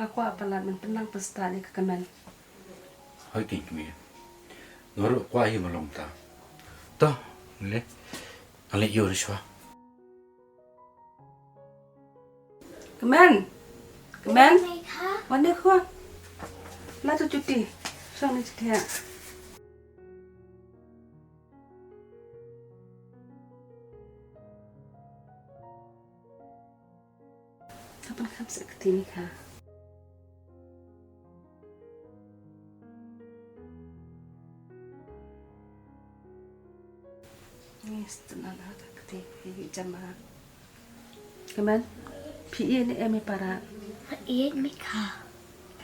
Aku apalan menpenang pesta ni kekenan. Hai king mi. Ngoro kwa hi malong ta. Ta, le. Ale yo shwa. Kemen. Kemen. ไงคะ วันนี้คุณลาจุติช่วงนี้จุติฮะถ้าเป็นคำสักทีนี่ค่ะนี่สตุนันฮะสักทีพี่จะมาkemenพี่นี่เอ็มไม่ปาระ มาเอียดไหมคะ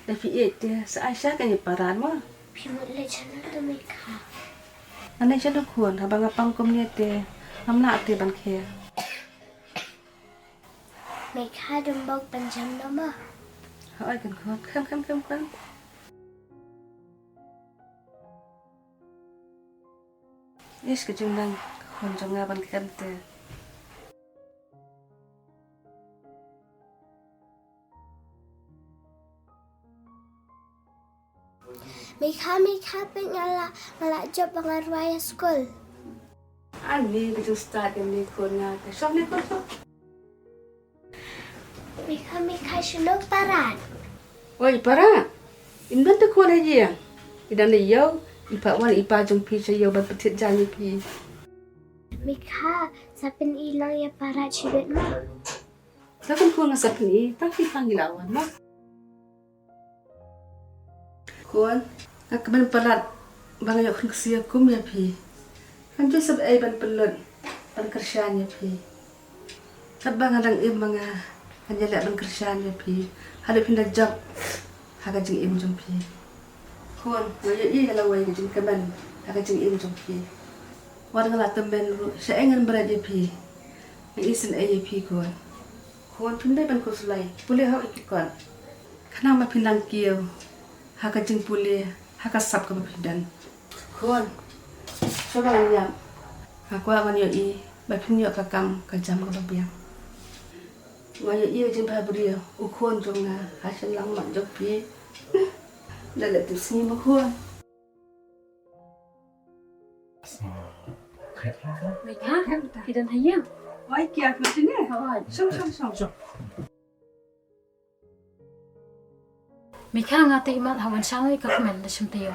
แต่พี่dia seaisyah kan ya paran mah พี่หมดเลยฉันนั่นตัวไหมคะ anaiฉันทุกคนถ้าบางปังกมเนี่ยเตน้ำหนักเตบันเค ไหมคะดมบอกเป็นฉันนะมั้ง เขาไอ้กันคนเข้มYes ke jumlang kon jonga ban kante ไหมคะเป็นไงล่ะมาละจบบังอาจไว้สกุล an ni ke jung start ni kon nga ke shop ni kon ไหมคะฉันนกปาราด oi para indan te kon haji ya idan le yo ipa wan ipa jung pi che yo ban patit jani pi ไหมคะจะเป็นอีหลังยาปาราดชีวิตมั้ง sa kon nga sa pni ta ki pangilawan ma kon ak ban palat bang yo khn sia kum ya pi kan ju sab ai ban pelan ban kershan ya pi tabang adang im manga kan jala ban kershan ya pi hale pinda job haga jing im jung pi kon yo i kala wai jing kaban haga jing im jung pi warga la temben sa engan berada pi isin ai pi kon pinda ban ko sulai pule ha ikikon kana ma pindang kieu haga jing pule haga sap ka pindan kon coba lihat aku akan yo i ba pin yo ka kam ka jam ka biang wa yo i jing ba brio u kon jonga ha chen lang ma jok pi la la tu si ma kon ไหมคะพี่เดินทางยัง oi kia ku sini song ไหมคะงาติมาทำวันเช้าให้กับแม่และชิมเตียว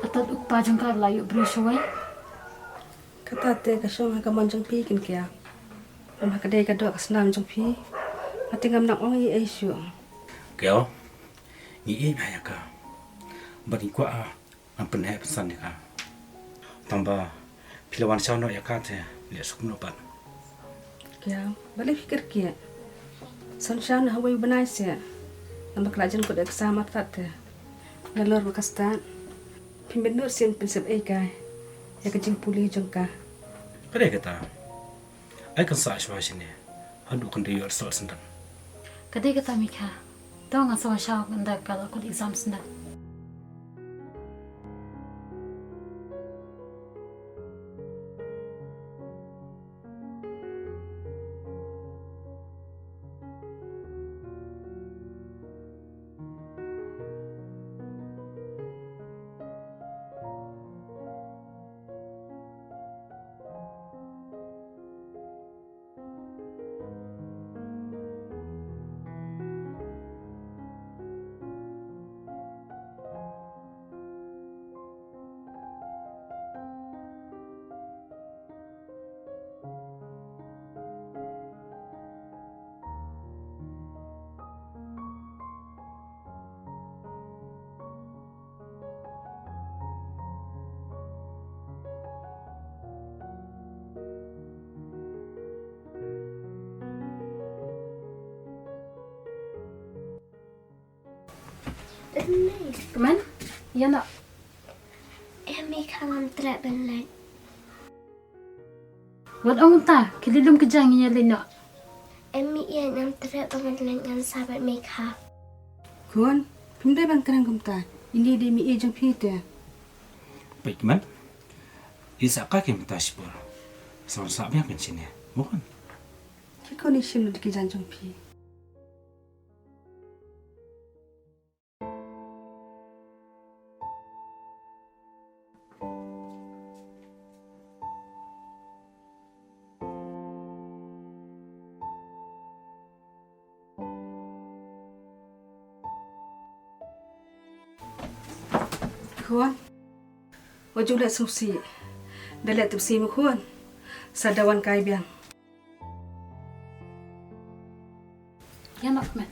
อัตตุกปาจงการลายบริสุทธิ์ kata te ka song ka man jong pi kin kia ma ka dei ka do ka snam jong pi ati ngam nak ong i ai shu Keo. Ni e ba ya ka. Bari kwa an pen he pesan ni ka. Tamba pilawan sao no ya ka te le suk no pan. kia balik fikir kia son shan hawai banai se nambak lajan ko dek sama tate ngalor makastan pimbin nur sin prinsip ai kai ya kajing puli jongka Kare kata. Ai kan sa shwa shine. Hadu kan de yor sol sendan. ketika kami ka tahu nggak sama siapa anda kalau aku exam senang kemen iya nak ไหมคะมันแตะเป็นไร buat orang ta kililum kejang nya le nak มีเอียนำแตะบังอาจเล่นงานสาบัดไหมคะ kon pindai ban kerang kumta ini de mi e jong pi te Baik man. Isa ka ke mita sipur. Sa sa biang kan sini. Mohon. ki kon ni shim de ki jan jong pi kuan. Wajung lihat susi. Dah lihat tu si kuan. Sadawan kai biang. Ya nak men.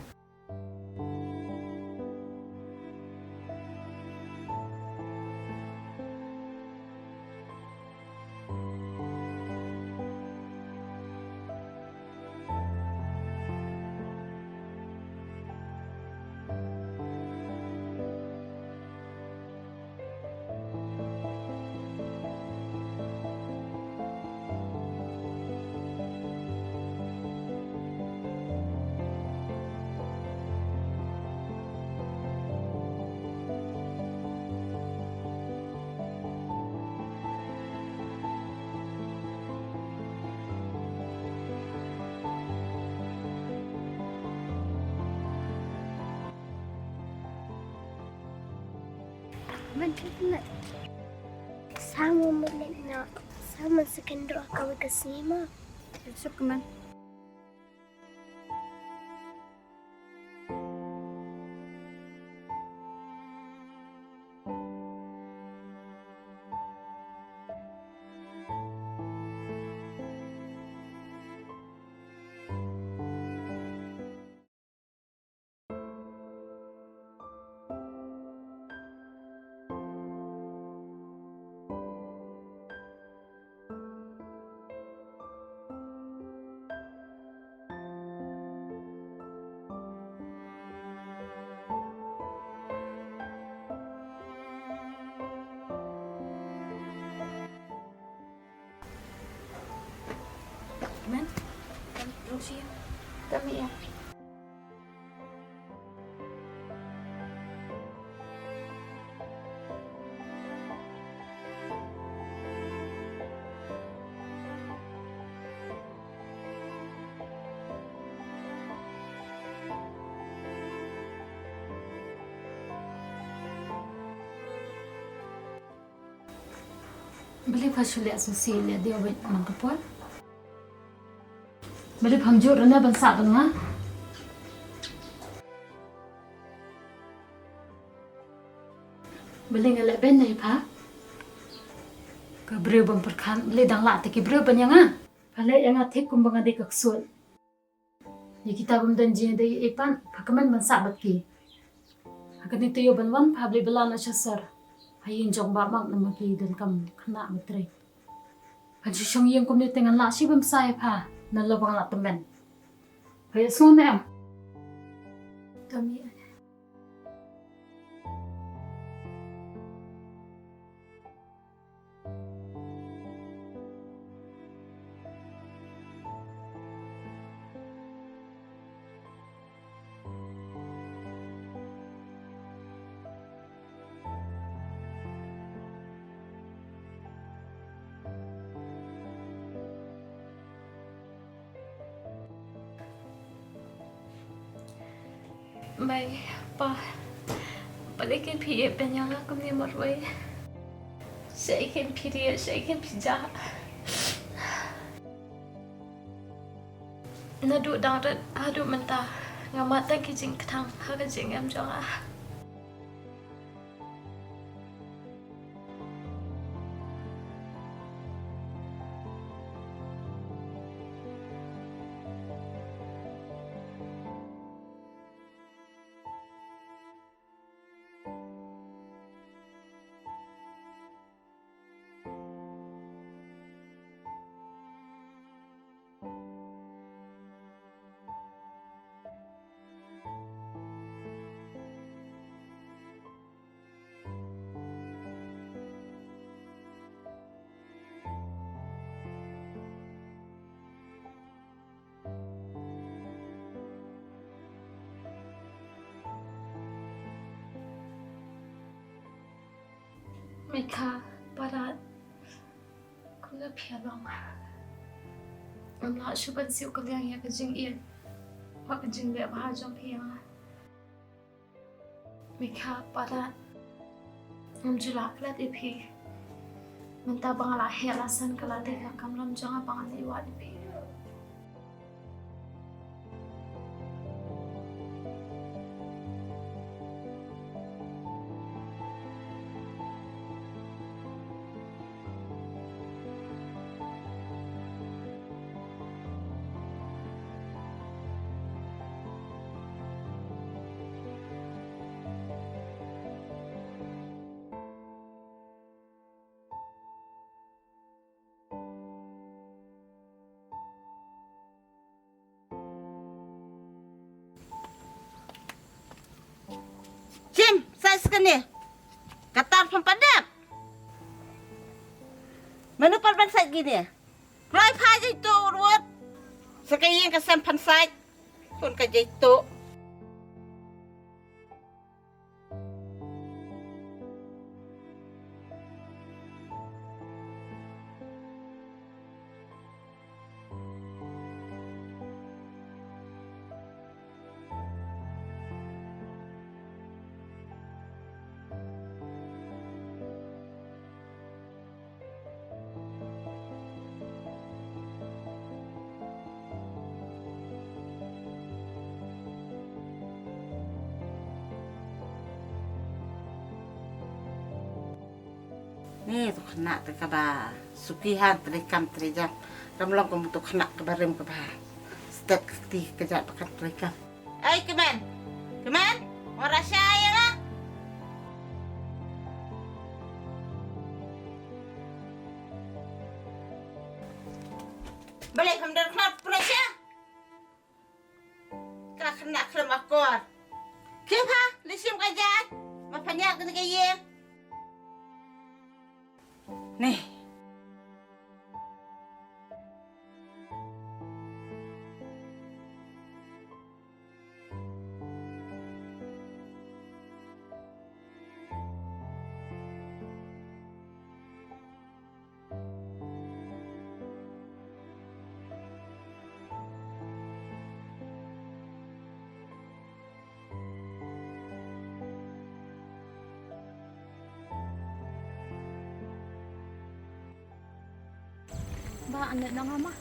Benar. Sama melena. Sama sekendok kau ke sini. Besok keman. Men, terus ya. Kami ya. Beli pasal lihat susi lihat dia awet mangkapun. Beli hamjur rena bangsa banga. Beli ngelak ben nai pa. Kebreu bang perkan beli dang lak teki breu banyanga. Balik yang atik kumbang adik kaksul. Ya kita bumdan jin dari ipan pakaman bangsa batki. Akan itu yo banwan pa beli belana syasar. Hayin jong ba mak namaki dan kam kena matre. Panju syong yang kum ni tengan lak si bangsa pa. Nalawang lak temen. Kaya sunod em. Kami ya. Mày pa balikin pi penyala kami marway seikin piri seikin pija nadu darat adu mentah ngamata kijing ketang haga jing am jonga Mika barat kuna pialong amla shuban siu kalyang ya ka JINGIEID wa ka jing le ba jong piang Mika barat jula klat ipi menta bangala helasan kala de ka kamlam janga bangani wa ipi Cim, saya sekali. Katar pempadap. Menu pan sai gini. Roi pha itu ruwet. Sekali ka sam pan sai. Pun ka itu. Ni tu kena tu kaba sukihan terikam terijam. Ramlong kamu tu kena kebarim kaba. Step ti kejap pakat terikam. Keman. Keman? Orang saya lah. Balik kamu dari kenapa perasya? Kau kena kelem akor. Kenapa? Lisim kajian. Mapanya kena kaya. Nih. Ba, anak na nga ma.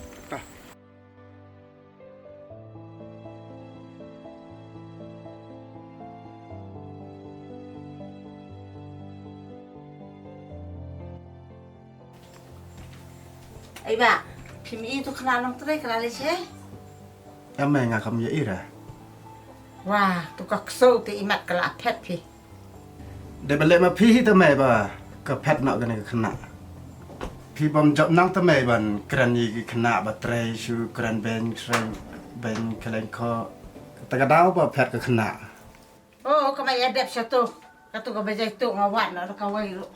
Ba, pimi itu kenal terai kenal sih. Amai ngah kamu ya ira. Wah, tu kau kesau tu imat kelapet pi. Dia balik ma pi tu mai ba, kepet nak kena kena. Pi bom job nang tu mai ban keran ni kena baterai su keran ben kalian ko. Terkadang ba pet ke kena. Oh, kau mai ada satu. Kau kau baca itu ngawat nak kau wai lu.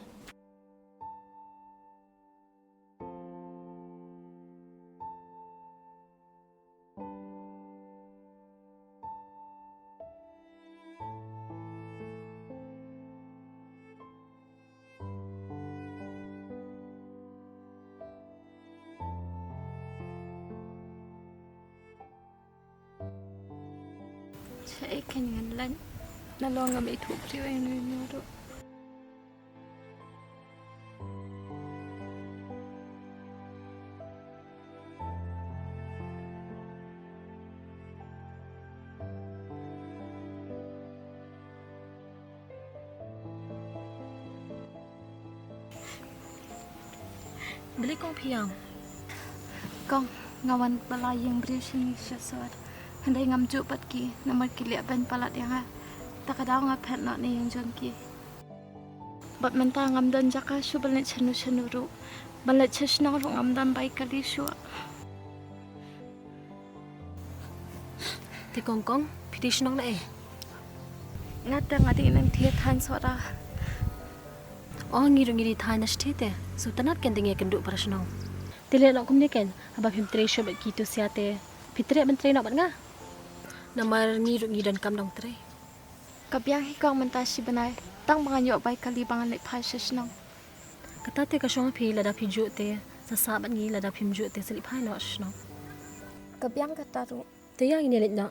Saya ikan dengan lan. Nalong kami itu priwa yang nuru. Beli kong piang. Kong ngawan pala yang beri sini sesuatu. Handai ngam juk pat ki namar ki liap ban palat yang ha takadaw nga pet not ni yang jong ki bat menta ngam dan jaka shu balet chanu ru balet chesnong ru ngam dan bai kali shu Te kongkong pitish nong na ngata ngati nang thiet han sora oh ngiri than na shtete so tanat ken dinge kendu parasnong tile lo kumne ken aba phim tre sho ba kitu siate pitre ban tre no ban nga namar ngiru ngidan kam dong tre kabyang hikang menta si banai tang mga nyo bai kali bangan lek phai sesnong katate ka shong phi lada phi ju te sa saban ngi lada phim ju te slip hai no shnong kabyang kataru te yang ni let na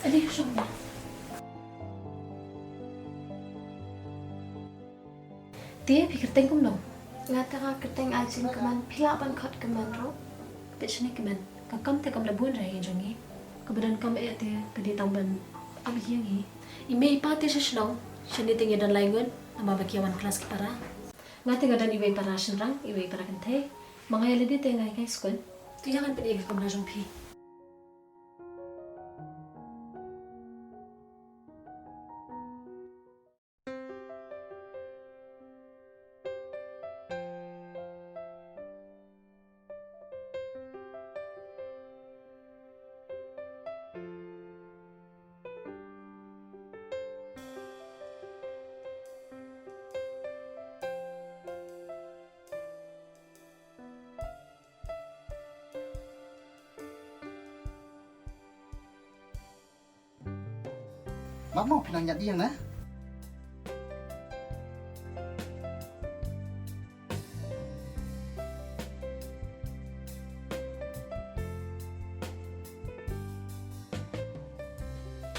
Adik shong na te pikir tengkum dong ngata nga keteng ajin keman pila ban khot keman ro Pechne kemen kakam te kam labun rahi jongi kebedan kam te kedi tangban ab yangi ime pa te shlong shani tinge dan laingun nama bakiawan kelas ki para Ngati nga dan iway para senrang, iway para kante. Mga yala dito ngay kay school. Tu jangan pergi ke kamera jompi. Mak mau pinanya dia na?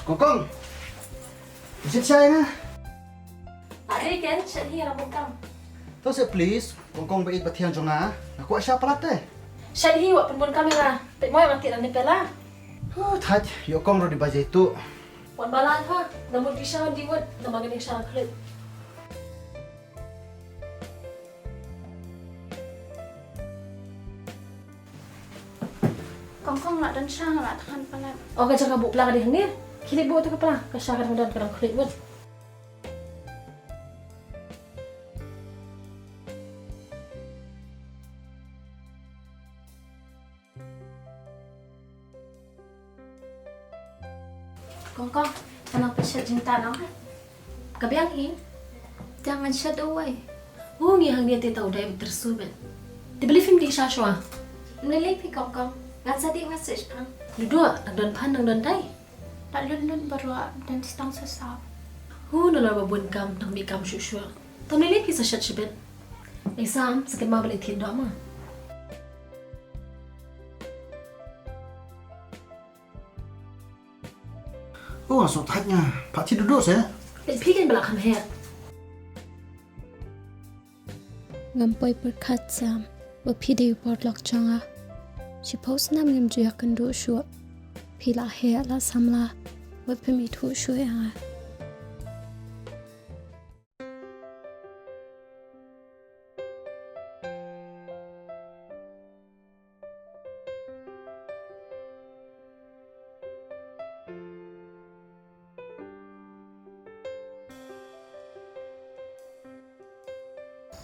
Kongkong, visit saya na. Ari kan, syadhi rambut kam. Tahu saya please, Kongkong bait batihan jonga. Aku asya pelate. Syadhi wak penbun kamera. Pek moy mati dan nipela. Thaj, yo kong ro di baje itu. Wan balan ha, namun di syarang diwet, nama gini syarang kulit. Kongkong nak dan syang nak tahan pelat. Oh, kacang kabuk pelak di hendir. Kili buat tu kepala, kesyakan mudah kerang kulit buat. Kongkong, anong pesyat cinta nang? Kabiang hi? Jangan shut away. Oh, ngihang dia tahu dah tersubat. Dibeli film di Shashwa. Nilai Kongkong. Ngan sadi message pang. Duduk, nagdan pan nagdan day. Tak lun baru dan setang sesap. Oh, nala babun kam nang mi kam syusyua. Tam nilai kisah syat syibet. Sam, sakit ma balik tiada ma. Oh, so thajnya. Pak Ci duduk saya. Pikin belakang head. Ngampoi berkat Sam, berpidi borlok jonga. Suppose nam ngam juya kendu syuak. Pila hea la samla, berpemitu syuya.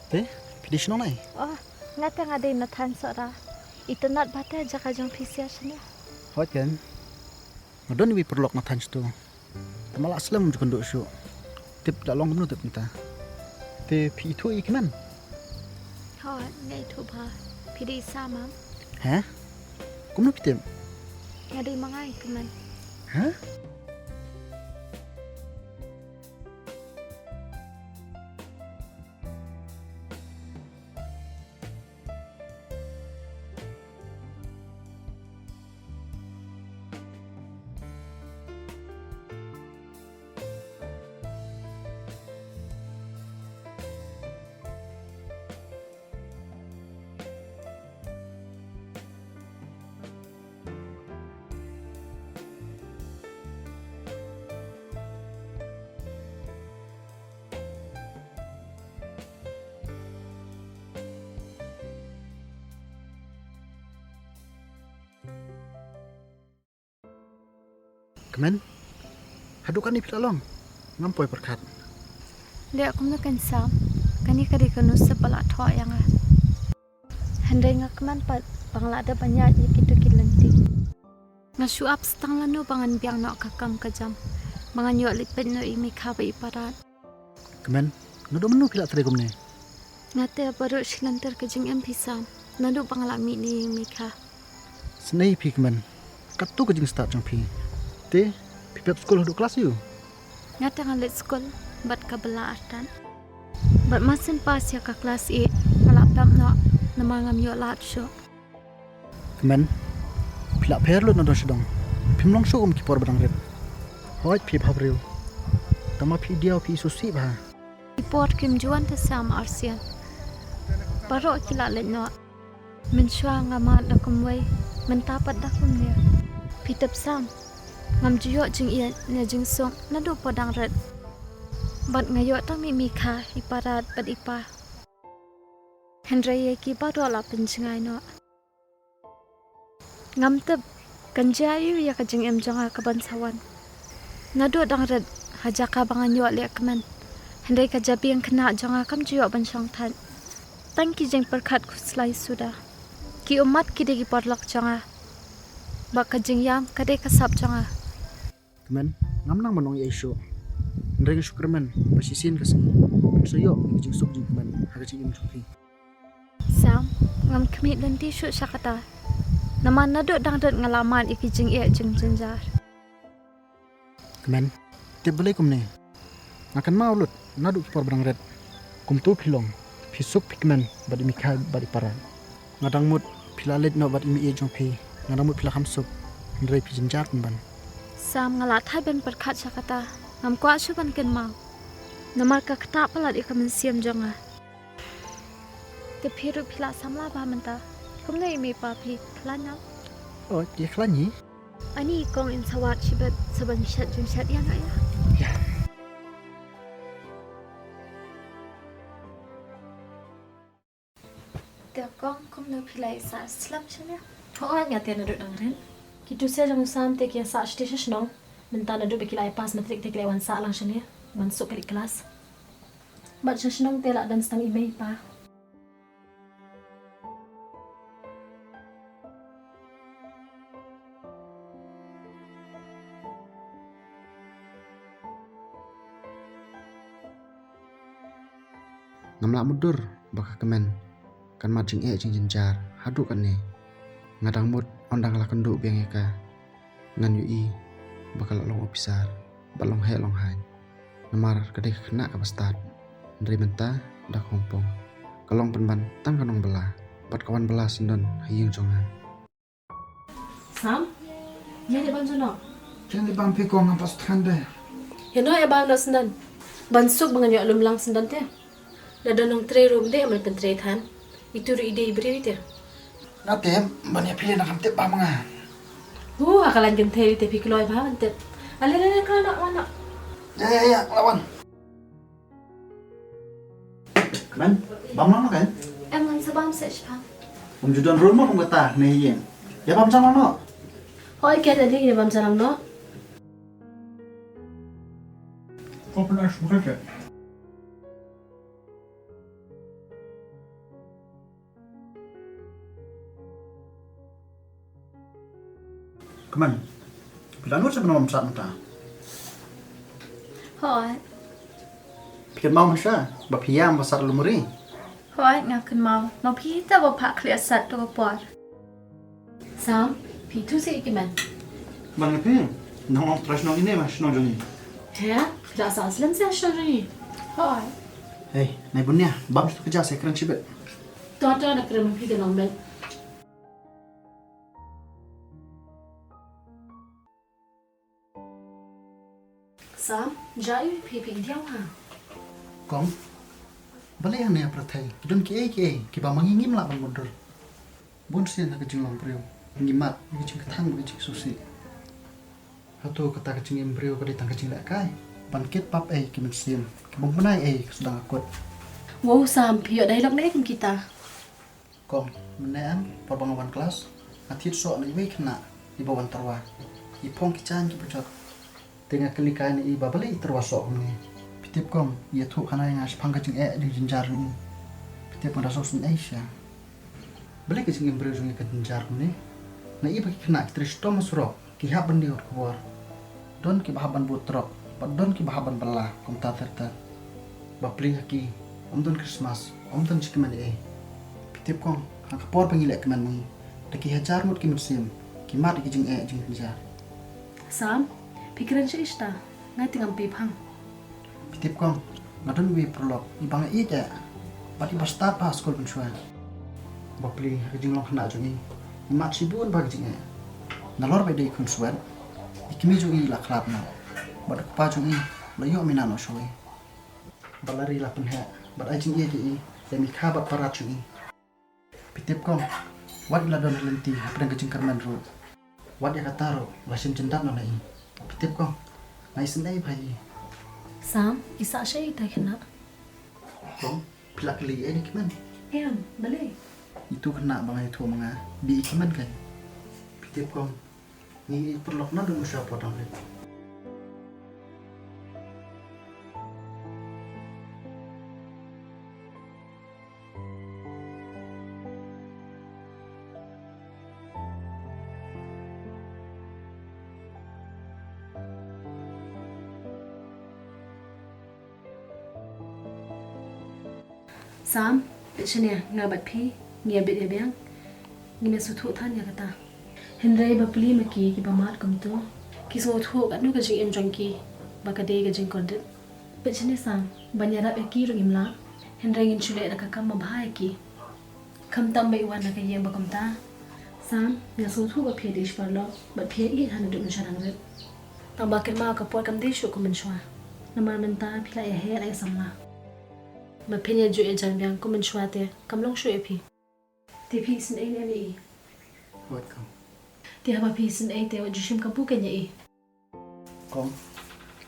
Teh, pilih sino nai? Oh, ngata ngada natan sora. Itu not bata jaka jong fisia sini. Hot kan? Ngadon iwi perlok na tanch tu. Tamala aslam juga nduk syu. Tip dak long menu tip nta. Te pi itu ikman. Oh, ngai tu ba. Pidi sama. Hah? Kumno pitem? Ngada mangai keman. Hah? Kemen? Hadukan ni pila long. Ngampoi perkat. Lihat aku nak sam. Kani kadi kanu sepala thok yang ah. Handai ngakman pat pangla ada banyak gitu kilenti. Ngasu up stang lanu pangan biang nak kakam kajam. Mangan yok lipet no imi khabe iparat. Kemen? Ngado menu pila teregum ni. Ngate baru silantar kajing empisam. Nadu pangla mi ni mikha. Senai pi kemen. Katu kejing start jang pi. Te, pipet sekolah duk kelas you. Ngate ngalit skol bat kabela atan. Bat masin pas ya ka kelas 8 ngalapam no namangam yo lat syo. Kemen, pila perlu nado sedang. Pim long syum kipor badang red. Hoi pi bhabriu. Tama pi dia pi susi bah. Ipor kim juan ta sam arsian. Baro kila let no. Min shwa ngama dakumway mentapat dakum dia. Pitap sam. Ngam juyo jing iya ne jing song nadu podang red. Bat ngayo ta mi mikha iparat bat ipa. Hendrai ki baru ala penjengai no. Ngam tep kanjayu ya kajeng em jonga kabansawan. Nado dang red hajaka bangan yo le kemen. Hendai kajabi yang kena jonga kam juyo ban syong tan. Tang ki jeng perkat kuslai sudah. Ki umat ki degi porlok jonga. Bak kajeng yam kadai kasap jonga. Kemen, ngam nang manong Yesu. Ndreng syukurman pasisin kasih. Sayo ngijing sok jing kemen hagajing im chupi. Sam, ngam kemit dan tisu syakata. Nama nado dang red ngalaman iki jeng jeng jenjar. Kemen, tiap balik kum ne. Ngakan mau lut, nadu kipor berang red. Kum tu pilong, pisuk pikmen badi mikha badi para. Ngadang mut pilalit no badi mi jong pi. Ngadang mut pilakam sup. Ndrei pi jenjar kumban. Sam ngalat hai ben perkat syakata. Ngam kuat syuban ken mau. Namar ka ketap palat ika mensiam jonga. Te piru pila samla ba menta. Kum ne imi pa pi klana. Oh, dia kelanyi? Ani kong in sawat shibat saban syat jeng syat ya nak ya. Ya. Te kong kum ne pila isa slam chanya. Oh, ngati na duduk dangren. Kitu saya jangan sam tek ya sa station senong. Minta na duduk bekilai pas matrik tek lewan sa lang sini. Masuk ke kelas. Bat senong telak dan setang email pa. Ngamlak mudur baka kemen. Kan majing jing jenjar. Hadu kan ne. Ngadang mut ondang lah kenduk biang eka. Ngan yui bakal long opisar. Balong he long hain. Namar kadai kena ka bastad. Ndri menta dak hompong. Kalong penban tang kanong belah. Bat kawan belah sindon hayung jonga. Sam? Ya di bang jono. Jangan bang pekong ngampas tanda. Ya no ya bang no sendan. Bansuk bangan yo alum lang sendan te. Nada nong tray room de amal pen tray than. Itu ru ide ibri te. Nate banyak pilih nak hamtep ba mga. Akalan gen te te pikloy ba ante. Ale kana nak. Ya, lawan. Kemen, bam lama kan? Em ngan sabam sech pa. Judan rumah kum kata nih yen. Ya bam sama no. Hoi ke tadi ni bam salam no. Kau pernah bukan ke? Kemen, bila nur sebenarnya mamsat mata. Hoi, Pikir mau masya, bapiam besar lumuri. hoi ngakan mau. Mau pi ta ba pak klia sat to por. Sam, pitu si ikiman. Bang lepi, nong terus nong ini mas nong joni. Ya, tidak asal aslam saya syari. Hoi. Hey, naik bunya, bam tu kerja saya keren cibet. Tuan nak kena mimpi dengan nombel. Sam, jai pipi dia ha. Kong, balik yang ni apa thai? Don ki bang mangingim lah bang mundur. Bon sih nak kecing long priu, ngimat, kecing ketang, kecing susi. Hatu kata kecing embryo kau ditang kecing lek kai. Bangkit pap ki mensim, ki bang penai sedang akut. Wow, Sam, piyo dai lok nek kita. Kong, menean perbangawan kelas, atit sok ni wei kena di bawah terwa. Ipong kican ki pecot. Tengah kelikan i babali terwasok ni. Pitip kong, ia tu kana yang aspang kecing di jenjar ni. Pitip kong rasok sun Asia. Balik kecing embryo sungai ke jenjar ni. Na i bagi kena kitris to masrok, ki haban di keluar. Don ki bahaban butrok, don ki bahaban belah kom ta terta. Bapli ki, don Christmas, don cikman Pitip kong, hang kapor pangilek keman ni. Daki hajar mut ki musim, ki mat ki jing jenjar. Sam, pikiran siya ista. Ngay tingam pipang. Pitip kong, ngadon wi prolog, ibang ja. Pati basta pa skol pensua. Bapli kajing long kena jungi. Mat sibun bagi jinga. Nalor by day kun suan. Ikimi jungi la klap na. Bad pa jungi, layo minano shoy. Balari la penha, bad ajing ji. Demi kabat para jungi. Pitip kong, wat ila don lenti, apa yang kajing karman ro. Wat ya kataro, wasim jendat no nai. Pitip kong, nai sendai bhaji. Sam, isa siya ita kena. Kong, pilak li ni kiman. Balik. Itu kena bang itu mga bi ikiman kan. Pitip kong ni perlok na dulu siapa dong le. Sam, bitchnya ngabat pi, ngia bit biang. Ngi mesu thu than ya kata. Henry ba pli maki ki ba mat kum tu. Ki so thu kat nu ka jing enjong ki. Ba ka de ka jing kodit. Bitchnya Sam, banyara be ki ru imla. Henry ngin chule da ka kam ma bhai ki. Kam tam bai wan da ka yeng ba kam ta. Sam, ngia so thu ba phe dish par lo. Ba phe i han du nshan ang. Tang ba ker ma ka pot kam de shu kum shwa. Namar menta phila ya he ai samla. Mà phe nhà juệ chẳng biang có mình xóa te cầm long xuệ phi thì phi xin ấy em ý Buat kong. thì haba phi xin ấy te ju shim kapu kenya ý Kong.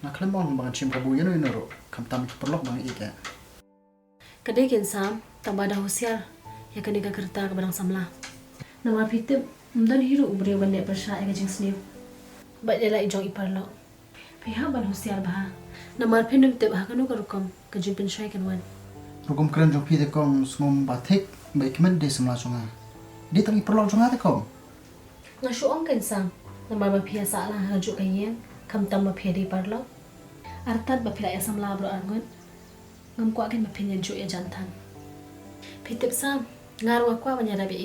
Na klemon bang chim kabu yano inoro. Kam tam perlok bang ika. kadai ken sam tamba dah husiar ya kani ka kerta ka barang samla nama phi te mdan hiru ubre bande persha ega jing snip ba de lai jong ipar lo phi ha ban husiar bah nama phi num te bah kanu ka rukom ka jin pin shai kan wan Rugum keren jong pi de kong sngom batik ba ikiman de samla songa. Di tangi perlok songa de kong. nga shu ong ken sam nama ba phi sa la ha ju ka yen kam tam ba phi de par lo artat ba phi la samla bro arngon ngam kwa ken ba phi nyen ju e jantan phi tep sam ngar wa kwa banya da be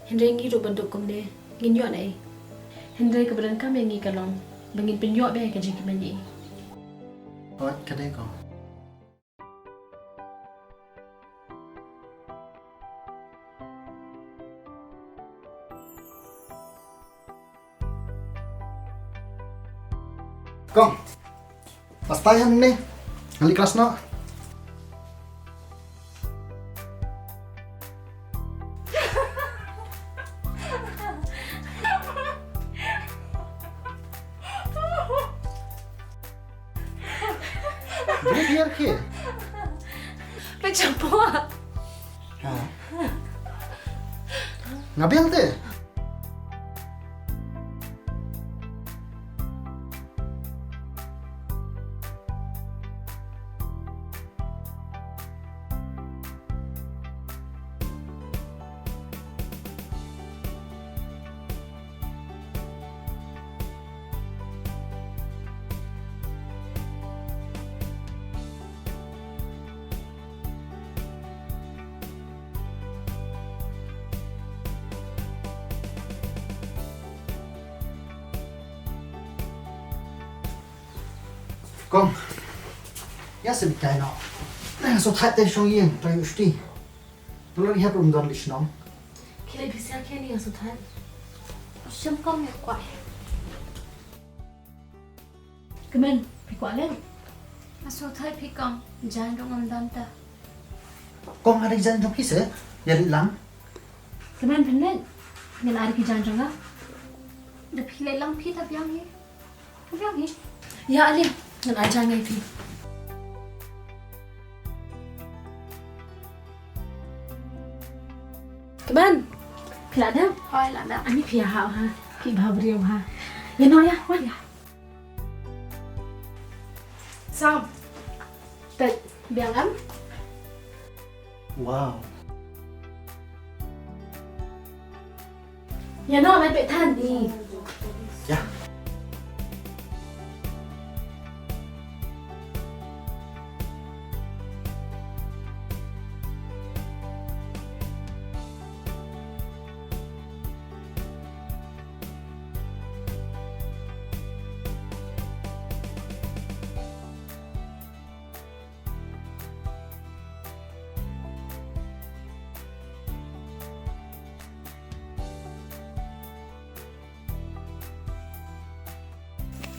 henry ngi ru banduk kom de ngin yo nei henry ka bran kam ngi ka long bangin pin yo be ka jik man yi Buat kadai kong. Kong. Pasta yang ni. Ngali kelas no. Boleh biar ke? macam apa Ha. Ngabiang te. Kong. Ya sedikit no. Nah, so tak teh song yen, tak usti. Tolong lihat dan lis no. kile bisa ke ni asu than Shim kong ya kwai. kemen phi kwa len Aso thai phi kong. Jan dong am dam ta. Kong ada jalan jong kise? Ya lang. kemen phin len ngin ar ki jan jong ga Da phi le lang phi ta byang hi. Byang hi. ya ali ngin ar jan ngai phi kemen phila da Hoi la da. ani phi ha ha ki bhabriyo ha ye no ya wa ya sam te biang am Wow. ya no mai be than đi Ya.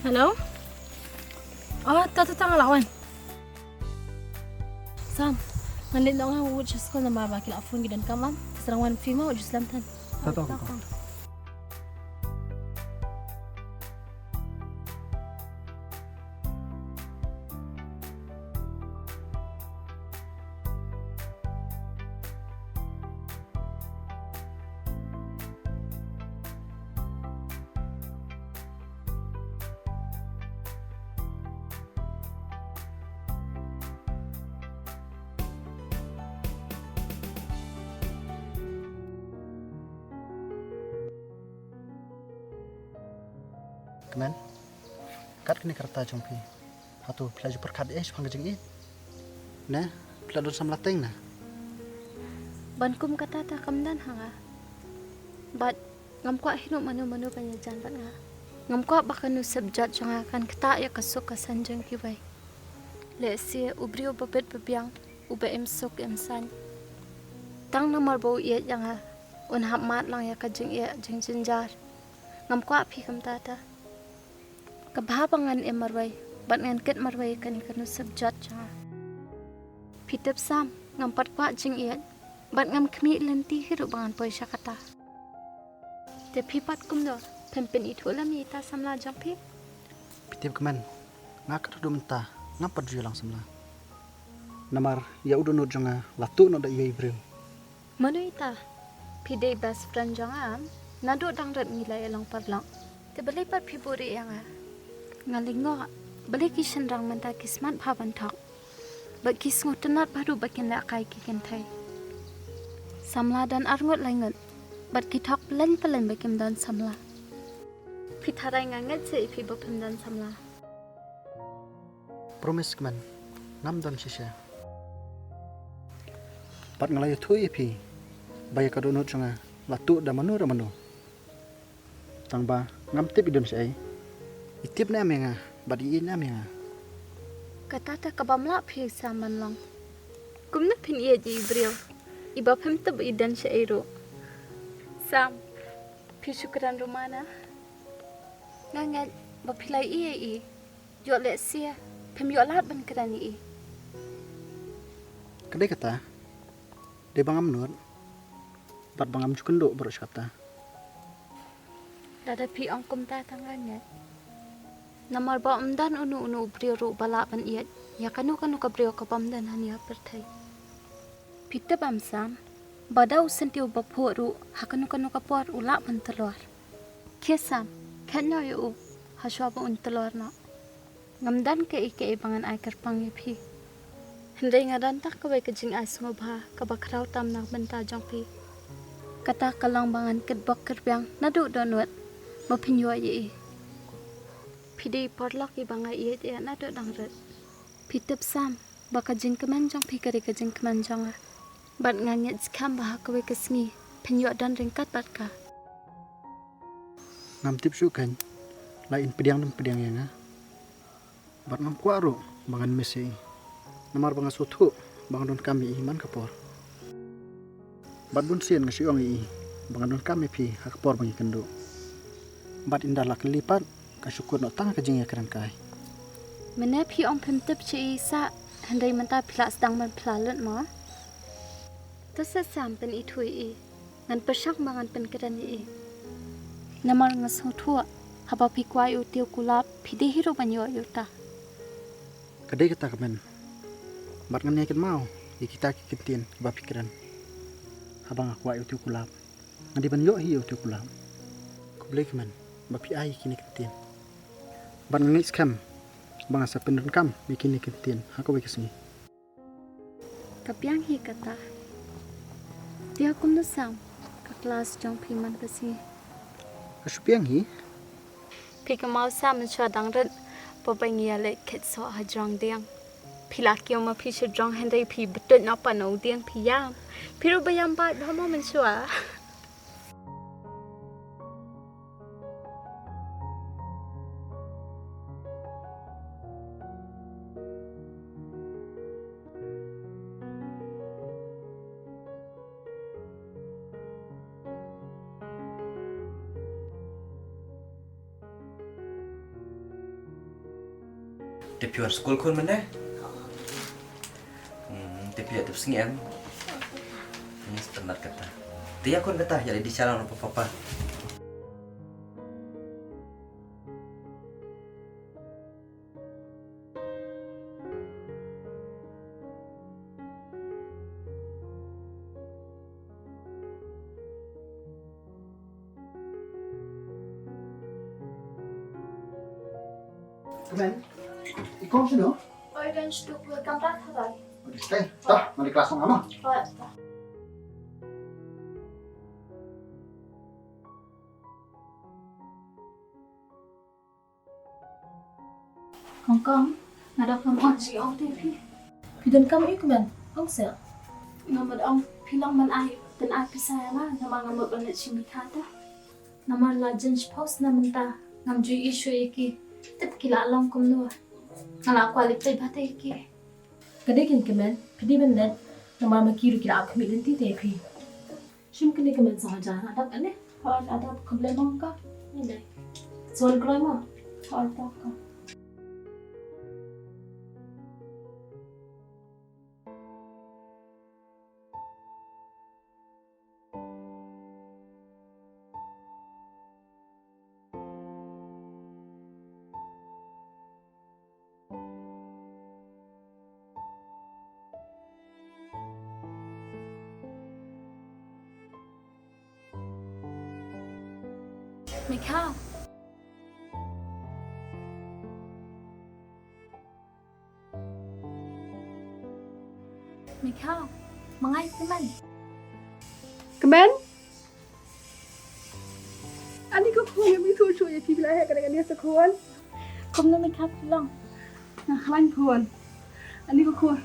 hello oh tata tang lawan sam ngalit na nga wud sa school na mabakil afun gidan kamam sarang wan fima wud islam tan Tato. Kemen, kat kini kerta jompi. Hatu pelaju perkat pangga jingid. Nah, pelaju sam lateng na. Ban kum kata ta kamdan hanga. Bat ngam kwa hinu manu panyajan bat nga. Ngam kwa bakanu subjat janga kan kata ya kasuk kasanjang kiwai. Le si ubrio babet babiang ube sok san. Tang namar bau iya janga un hap mat lang ya kajing iya jing jinjar. Ngam kwa pi kam tata. Kababangan marwai bat ngan ket marwai kan kanu subjat janga. Pitep sam ngam pat kwa jing iya bat ngam kmi lenti hiru bangan poi syakata. Te pipat kum do pempen itu lam ita samla jampi. Pitip kemen, ngak tu mentah, ngapa ju lang samla. Namar ya udah no janga latu no da iya ibreu. Manu ita pidei best friend janga nado dang rat ngilai elang parlang. Te balai par piburi yang ngalingo balai kishan rang menta kismat bhavan thak. Bat kis ngotenat baru bakin la kai kiken thai. Samla dan arngot laingat. Bat kitak pelan bakim dan samla. Pitarai ngangat se ipi bapim dan samla. Promise kemen, ngam dan sisya. Pat ngalai tu ipi, bayar kadonut janga latu da manu ramanu. Tangba ngam tip idon sai. Itip na menga, bat iin na menga. Kata ta kabamla phi saman long. Kumna phin iya ji brio. Iba phem tab idan syairo. Sam, phi syukran rumana. Ngangat bapilai iya i. Yo le sia, phem yo lat ban kerani i. Kedai kata, de bangam nur, bat bangam cukendo beros kata. Dada phi ongkum ta tangannya. Namar ba umdan unu brio ru balak ban iat. Ya kanu ka brio ka bamdan hanya pertai. Pita bam sam. Badau sentiu bapu ru hakanu ka por ulak ban telur. Kesam, kanyo yu haswa ba un telur na. Ngamdan ke ike bangan ai kerpang phi. Hendai ngadan tak ka bai ka jing ai sngobha ka bakrau tam nak benta jong phi. Kata kalang bangan ket bok kerbyang nadu donut. Mapinyo ye. Pidi porlok i bangai iet ya nado dangret. Pitep sam baka jing keman jong pi kari ka jing keman jong. Bat nganyet skam bah ka we kesngi pinyo dan ringkat bat ka. Ngam tip sukan, lain pediang yang ah. Bat ngam kuaro bangan mesi. Namar bangan sotu bangan don kami iman kapor. Bat bun sien ngasi ong i bangan don kami pi hakapor bangi kendo. Bat indah lak lipat kasyukur no tang kajing ya keran kai. Mene pi ong pim tip ci isa hendai menta pilak sedang man pelalut ma. Tasa sam pen itui i ngan persyak bangan pen keran i. Namar ngasong tua haba pi kuai utiu kulap pi dehiru banyo yuta. Kedai kata kemen. Bat ngan yakin mau di kita kikitin haba pikiran. Habang aku ayu tiu kulap. Ngan di banyo hiu tiu kulap. Ku beli kemen. Bapi ai kini kentin. Ban ngis kam. Bang asa pendun kam bikini kentin. Aku bagi sini. Kapiang hi kata. Dia kum sam ke kelas jong piman pesi. Kasupiang hi. Pi kemau sam mencuat dangret. Pabangia le ket so hajrang diang. Pilaki oma pi syadrong hendai pi betul napa nau diang piyam. Piru bayam bat bama mencuat. Tapi war sekolah kon mana? Tapi ada pesengi am. Ini standar kata. Dia kon kata jadi di salah apa-apa. Kemen. Ikon sino? Oi dan stuk gambar harai. Udah stay. Tah, mari kelas sama. Hong Kong, nada kam on si on te phi. Phi dan kam ik men, ong se. Ngamad ang pilang man ay dan ay pisaya nga na mga mabalit si Mikata. Namar la jens post na menta ngam ju issue iki tip kila alam kum no. Ngala quality bate iki. Kadekin kemen, pidi benet, nama makiru kira aku milen ti te phi. Shim kene kemen sahaja adak ane. Har ada problem ka? Ini. Soal kroy mo. Har ta ka. Mikha. Mikha, mangai teman. Kemen? Ani ko kung yung ito siya yung pipila ka na sa kuwan. Kum na Mikha pilang. Nakalan kuwan. Ani ko kuwan.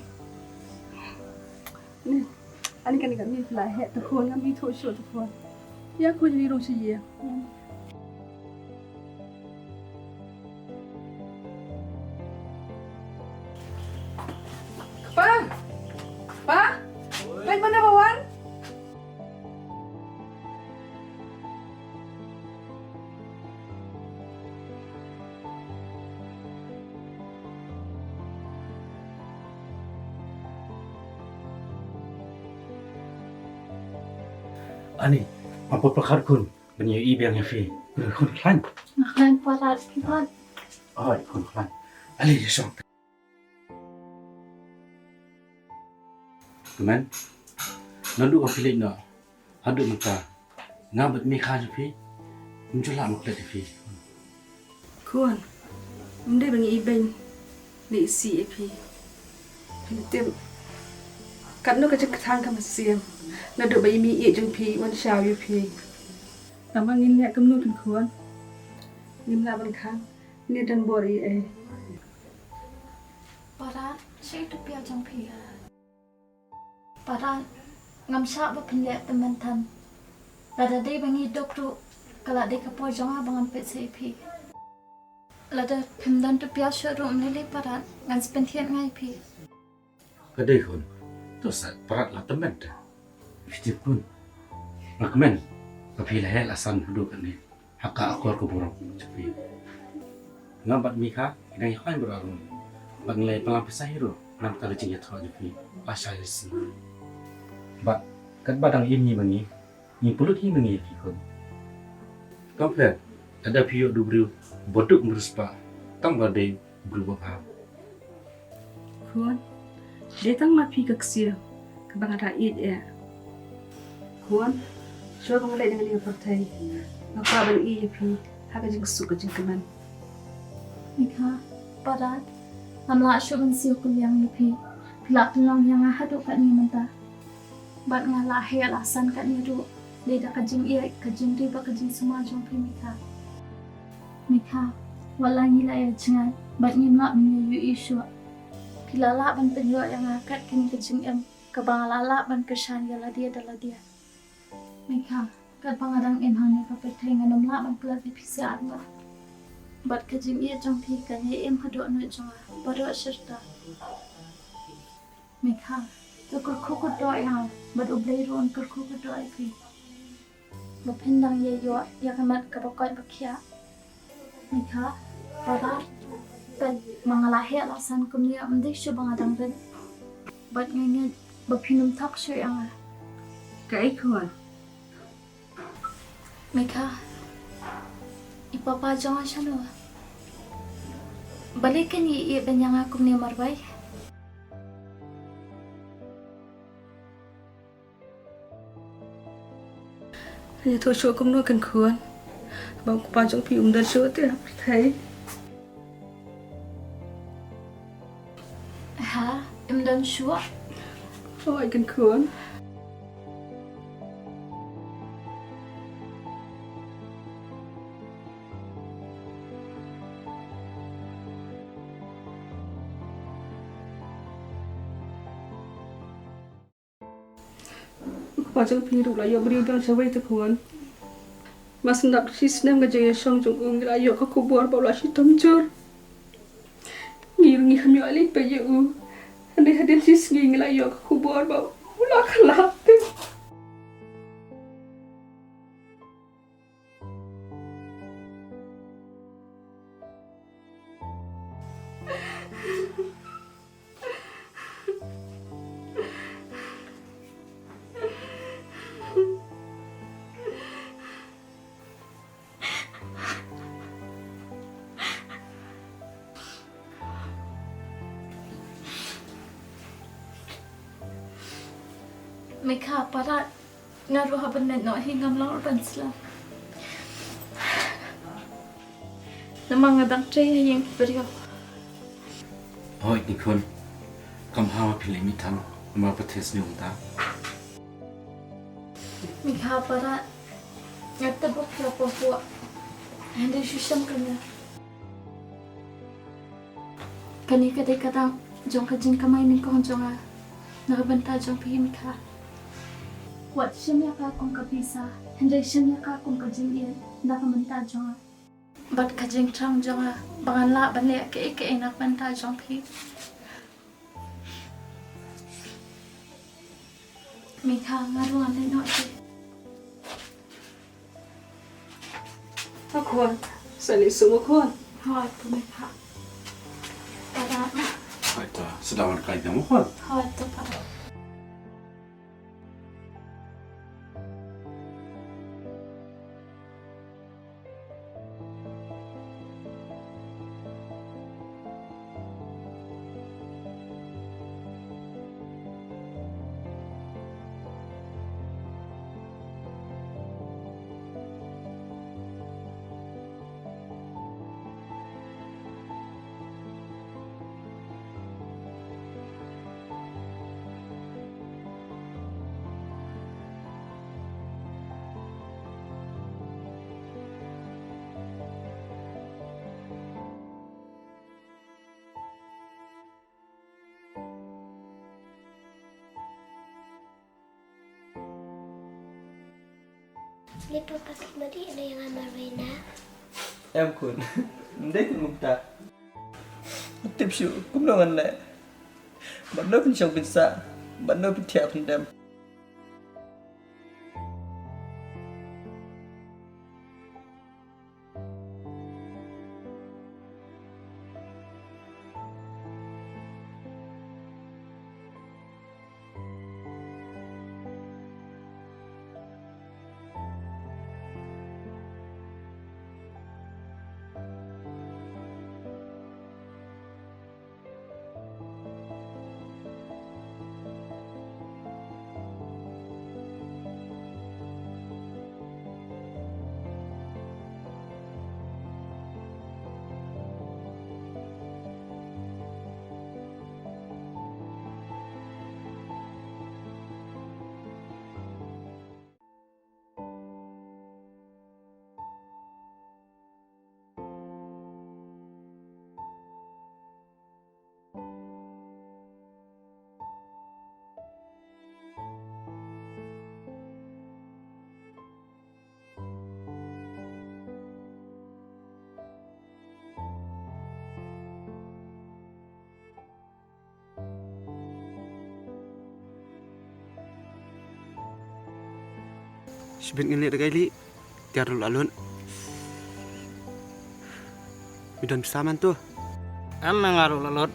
Ani ka na pipila sa kuwan yung ito siya sa kuwan. Ya ko yung iro siya. Pa! Pa! Ba't mo nabawan? Ani, apa perkara kun? Benda ibu yang fi. Kun klan. Ngaklan parat pipan. Oh, kun klan. Ali dia sok. Kemen, nandu afilik na. Hadu mata. Ngabat Mikha fi. Menjulak maklet fi. Kuwan. Hindi bang ibang ni isi epi. Pilitim. Kadno ka cakatang ka masiyam. Nado ba imi i jeng pi wan xiao yu pi. Tamang ngin nek kamnu kan kuwan. Ngim la ban kan. Ni dan bori Parat, siya itu pia jang pi. Parat, ngam sya ba pinlet teman tan. Lada day bangi dokru kala day kapo jang abangan pet sa pi. Lada pimdan tu pia syuru mlili parat ngan spentian ngai pi. Kadai kun. Terus perat lah teman dah. Fitip pun. Kemen, kapila hel asan duduk ni. Haka aku aku borong cepi. Ngabat Mikha, ini yang berarung. Banglai pelampisan hero, nam kali jingia thau cepi. Pasal isi. Ba, kat badang ini mengi, ni pulut ini mengi fikun. Kampret, ada piyok dubru, boduk meruspa, tang badai berubah paham. Kuwan. Dia tang mapi kaksia. Kabang raid ya. Kuwan. Siya kong malay dengan dia partai. Nakaban iya pi. Haka jeng suka jeng keman. Mikha, parat. Namla asyo ban siyo kuliang ni pi. Pilak tulong yang ahadu kat ni menta. Bat nga lahi alasan kat ni ru. Leda kajing iya, kajing riba, kajing semua jong pi Mikha. Mikha, wala ngila ya jengan. Bat ngimla menyayu isu. Pilala ban penyo yang akat kini kajing em. Kabang lala ban kesan ya ladia dala dia. Mikha, kat pangadang em hang ni kapeteng anamla ban pelat di pisiat ba. Bat kajing iya jong pi kan ye em hadok no jong baro serta. Mikha, tu kurkukut doa yang bat ublay ruan kurkukut doa pi. Bapindang ye yo ya kamat kabakot bakia. Mikha, parat. Pen mangalahi alasan kumnya mendek siya bangadang rin. Bat ngayon bapinum tak siya yang Kay kuwan. Mikha, ipapajang nga siya no. Balikan iiban niya nga kumnya marbay. Hanya tu siya kumno kan kuwan. Bang kupajang pi umdan siya tu partai. Ha, imdan siya. Oh, kan kuwan. Wajang piru lah, yo beri bang cewek tu kawan. Mas nak sisnem ngajak yang jong lah, yo aku buat bawa si tamjor. Ngirungi kami alih peju. Andai hadir sis nging lah, yo aku buat bawa ulah kalah. Mika parat ngaruh habenet no hingam lang urban slam. Namang abang tray yang beriau. Oi ni kon. Kam hawa pilih mitan. Ma pates ni unta. Mika parat ngata buk ya pohua. Anda susam kena. Kani kadang-kadang jong kajing kamay ni kong jong nakabanta jong pihi Mika. Wat siya ka kung kabisa, hindi siya ka kung kajingin, nakamanta jong. Bat kajing trang jong bangan la banle ke nakabanta jong pi. Mika ngaruan din no si. Akuan, sali semua kuan. Hoy tu Mika. Para Hai ta, sedang kait yang mohon. hoy tu para. Lipo pasok mo di ano yung amaray na? Em kun, hindi kun mugta. Tips yun, kumulungan na. Ba't na pinsiyang pinsa? Ba't na pintiya pindam? Sibit ngelik degai li, tiar dulu alun. Midan pisaman tuh. Emang ngaruh lelot.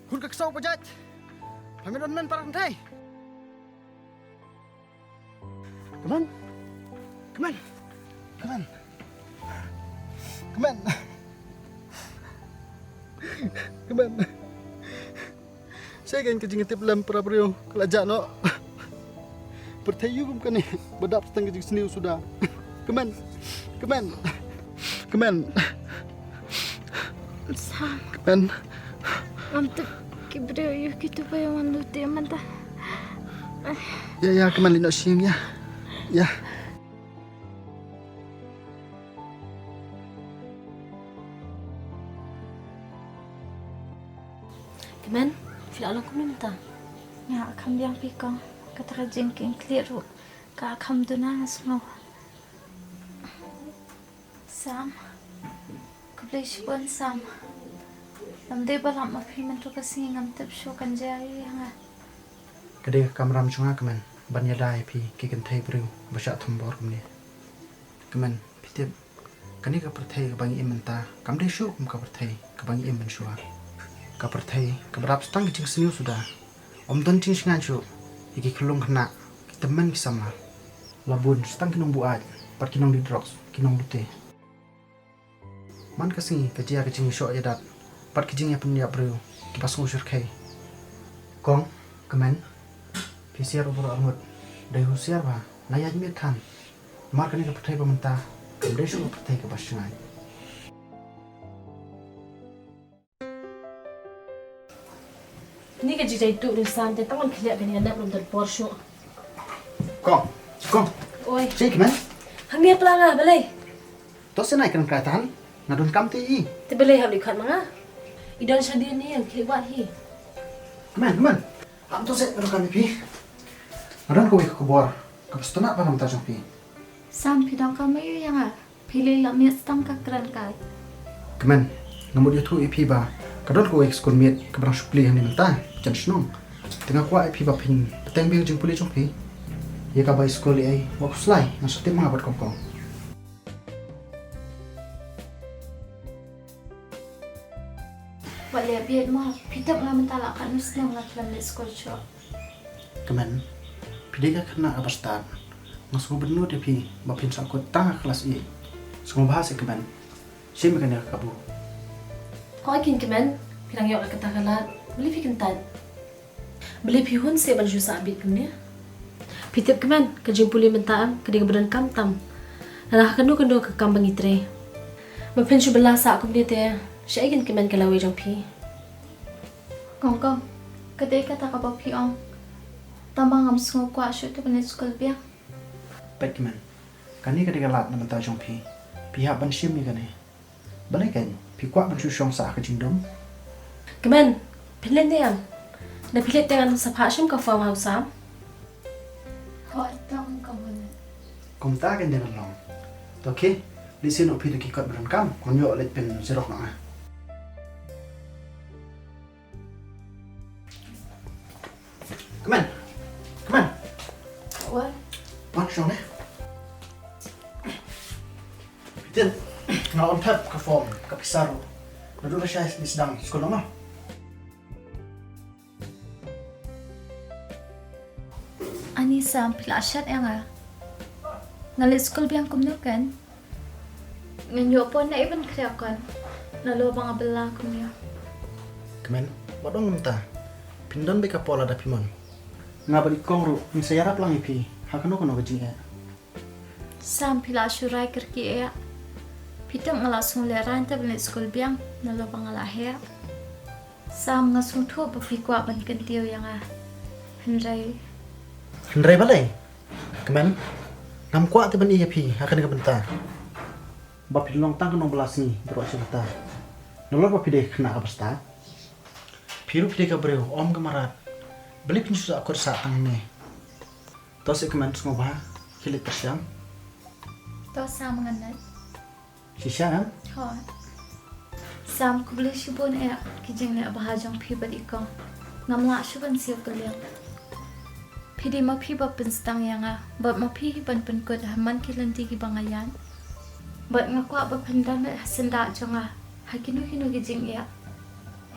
Kun keksau pajat. Kami don men parang thai. Come on. Come on. Come on. Come on. Come on. Saya kan kejing tip lam para brio kelajak no. Bertayu bukan ni. Bedap setengah kejing seniu sudah. Come on. Come on. Come on. Sam, Come on. nanti kibrio yuk kita bayar mandu tiaman dah. Ya, come on lino sing ya. Ya. Kemen, fila alam kum minta. Ya, kam yang pikong kata ka jingking keliru. Ka kam duna semua. Sam, kublai shibon Sam. Namde balam api mentu kasih ngam tep show kan jari yang Kadang kamram chunga kemen. Banya dai pi kikan thai brio basha thumbor kumni. Kemen, pitip. Kani ka perthai ka bangi imenta. Kam de show kum ka perthai ka bangi imen shua. Ka perthai ka berap stang kicing seniu sudah. Om don cing singan shu. Iki kelung kena. Kita men kisama. Labun stang kinong buat. Par kinong di drugs. Kinong lute. Man kasi kajia kicing show ya dat. Par kicing ya punya brio. Kipas ngusir kai. Kong, kemen. Pisiar ubur amut. Dari husiar ba. Naya jimit kan. Mar kani ka perthai pementa. Kam de show ka perthai ka basyang. Ni ka jijay tu risan te tangan kiliak gani anak belum terporsyo. Kong. Oi, Cik kemen. hangnya pelanga balai. To senai kan kaitan. Ngadun kam ti. Te balai hab likat manga. Idan syadi ni yang kiliwat hi. Kemen. Am to set ngadun kami pi. Ngadun ko ikut kubor. Kapastana pa nam ta jong pi. Sam pidang kami yang pilih lamnya stang ka keren kai. Kemen. Ngamud yutu ipi ba. Kadon ko ik skon miet kabrang supli hani menta. Jan snong. Tengah kuat ipi ba pin. Peteng bil jeng puli jong pi. Ia ka ba skoli ai. Wak slai. Nasa tim mga bat kong. Wala biat mo pitap nga mentala kan muslim nga klan le skol cho. Kemen. Pidi ka kena abastan. Ngas gubernur di pi. Ba pin sa ko tanga kelas i. Semua bahasa kemen. Simi kan ya kabu. Kau ikin kemen, pirang yok kata kalat, beli fikin tan. Beli pihun se baju sabit kumnya. Pitip kemen, kajing puli mentaam, keding beran kam tam. Nah kendo ke kambang itre. Mapen cu belah sa kum dia te, syai ikin kemen kalawe jong pi. Kong kadai kata ka ba piong. Tambang ngam sungo kwa shu tu panet skol biang. Baik kemen. Kani ketika lat na menta jong pi. Pihak ban sim ni kani. Balai kan. Pi kuat ban syong sa ka jingdom. Kemen, pilen dia yang. Na pilet dengan sapha sim ka farmhouse sam. Ho tong kamun. Kom ta kan dengan long. Okey. Di sini opi de kikot beran kam. Konyo let pen zerok na. Kemen. What? Wan syong ne. Pitin. Nga on tap ka form ka pisaro. Nadu na siya di sedang sekolah mah. Ani Sam pila asyat yang ngalit skol biang kumno kan. Nganyo po na iban kriakon. Nalo bang abela kumyo. Kemen. Wadong minta. Pindon beka pola da pimon. Nga balik kong ru. Misayarap lang ipi. Hakano kono kajing e. Sam pila asyurai kerki e. Pitang ngalasung leran ta balit skol biang nalo bang alahir. Sam ngasung tu berfikwa ban kentiyo yang Henry. Hendrai balai. Kemen. Nam kuat te ban iya pi. Hakan ka benta. Ba pilong tang kono belas ni. Bro cerita. Nolor ba pide kena ka basta. Piru pide ka breu om kamarat. Beli pinsu sa akor sa tang ni. Tos kemen semua ba. Kilit persiang. To Sam nganat. Sisya kan? Ho. Sam kubli shibon e kijing le bahajang pi balik kong. Ngamla shuban siyo kaliang. Pidi ma pi ba pinstang yang ba ma pi ban kod haman kilanti ki bangayan. Ba ngakwa ba pandan senda jonga. Hakinu kijing ya.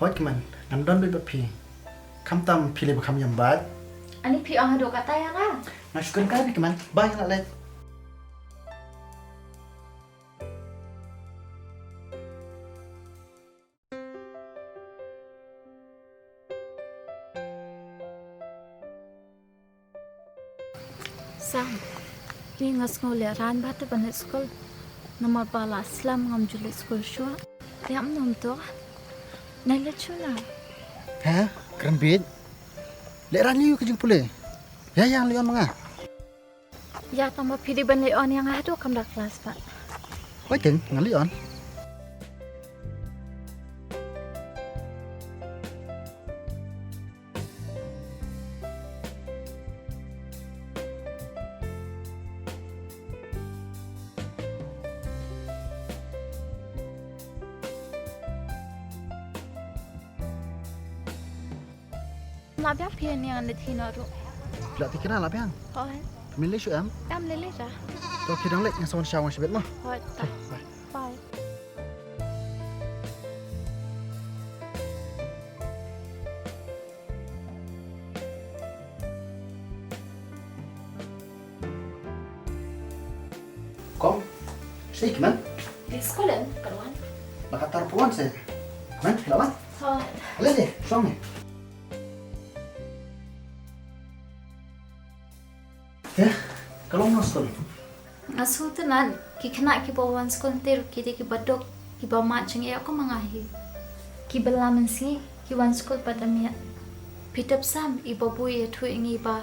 Hoi keman, nandon be bapi. Kam tam pilih bekam yang bad. Ani pi ang hado kata ya ka. Nasukan ka ni keman, bye nak let. Sam, ni ngas ngol ya ran bat ban school. Nomor bala slam ngam jule school shua. Tiam nom to. Nai le chuna. Ha? Keren bit. Lek ran liu ke jeng pule. Ya yang lion manga. Ya tambah pidi ban le on yang ado kam dak kelas pak. Hoi jeng ngal lion. Nak biar pian yang anda tina ru. Lek tikira lah piang. Hoi, Milih syuk am. am lele dah. To kidang lek yang sawan syawang syabet mah. Hoi, tak. Bye. Kong. Sei keman. Di sekolah kawan. Bakatar puan saya. Keman, lawan. Hoi. Lek deh, suang ni. Ya, kalau mau sekolah. Asu tu nan ki kena ki bawan sekolah ter ki de ki badok ki bawa macang ya aku mengahi. Ki belaman si ki wan sekolah pada miat. Pitap sam iba bu ya tu ingi ba.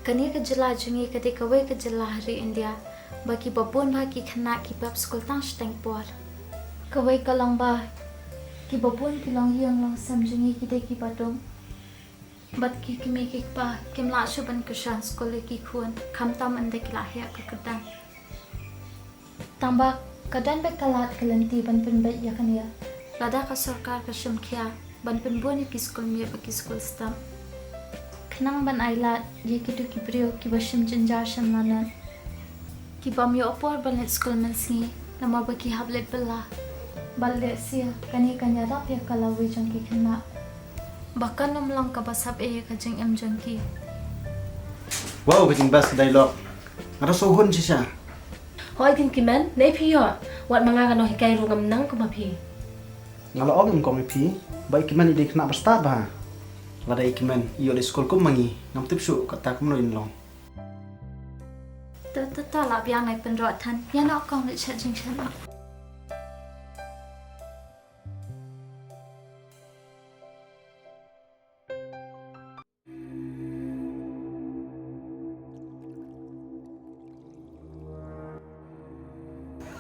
Kani ke jela jungi ke de kawe ke jela hari India. Bagi babun ba ki kena ki bab sekolah tang steng por. Kawe kalang ba ki babun ki long yang long sam jungi ki de ki badong. Bat ki kimi ki pa kim la shuban kushan sekolah ki kuan kam tam ande ki lahir ke kedan. Tambah kedan be kalat kelenti ban pen be ya kan ya. Lada ka sarkar ka shimkia ban pen boni ki sekolah mi ba ki sekolah stam. Kenang ban ailat ye ki tu ki brio ki bashim jinjar sham lanan. Ki bam yo opor ban let sekolah mensi nama ba ki hablet bela. Balle sia kani kanya rap ya kalawi jang ki kena. Bahkan namlang kabasap ka jeng em jangki. Wow, kajing bas dialog. Ada sohon siya. Hoi tin kiman, nei pi yo. Wat manga kano hikai rungam nang ko mapi. Ngalo om kong pi, baik kiman ide kena berstart bah. Lada ikiman iyo di sekolah ko mangi, ngam tipsu kata ko noin long. Ta la biang ngai pen rotan. Ya nak kong le chat jing chan.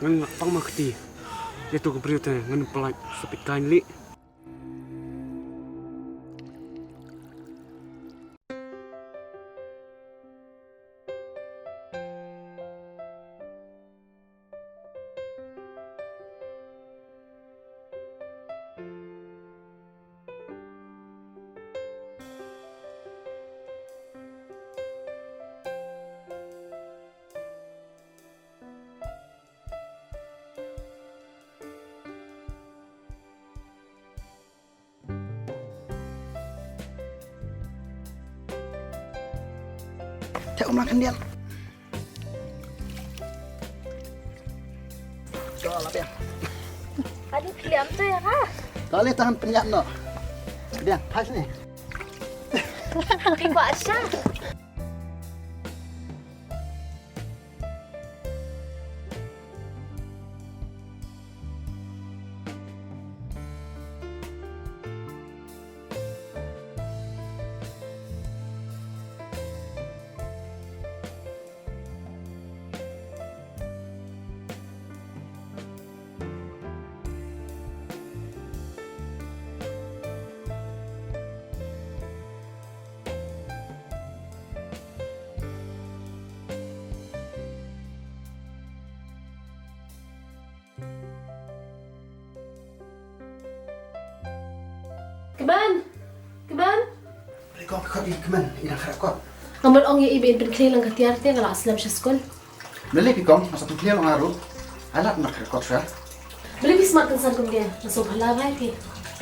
Ngan pang makti. Itu ke berita ngan pelak sepit kain li. Cak om makan dia. Coba lah piang. Aduh kiliam tu ya ka. Kali tahan penyap no. Dia pas ni. Pi ko asya. Keman. Keman. Beli kau kau di keman, ina karak kau. Ngambil ong ye ibe pen kli lang katiar te ngala aslam sha skol. Beli pikong, masa tu kalian ngaruh. Alat nak karak kau sah. Beli bis mat kan san kum dia. Naso bhala bai ti.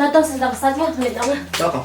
Tahu sedang saja lihat nama. Đó con.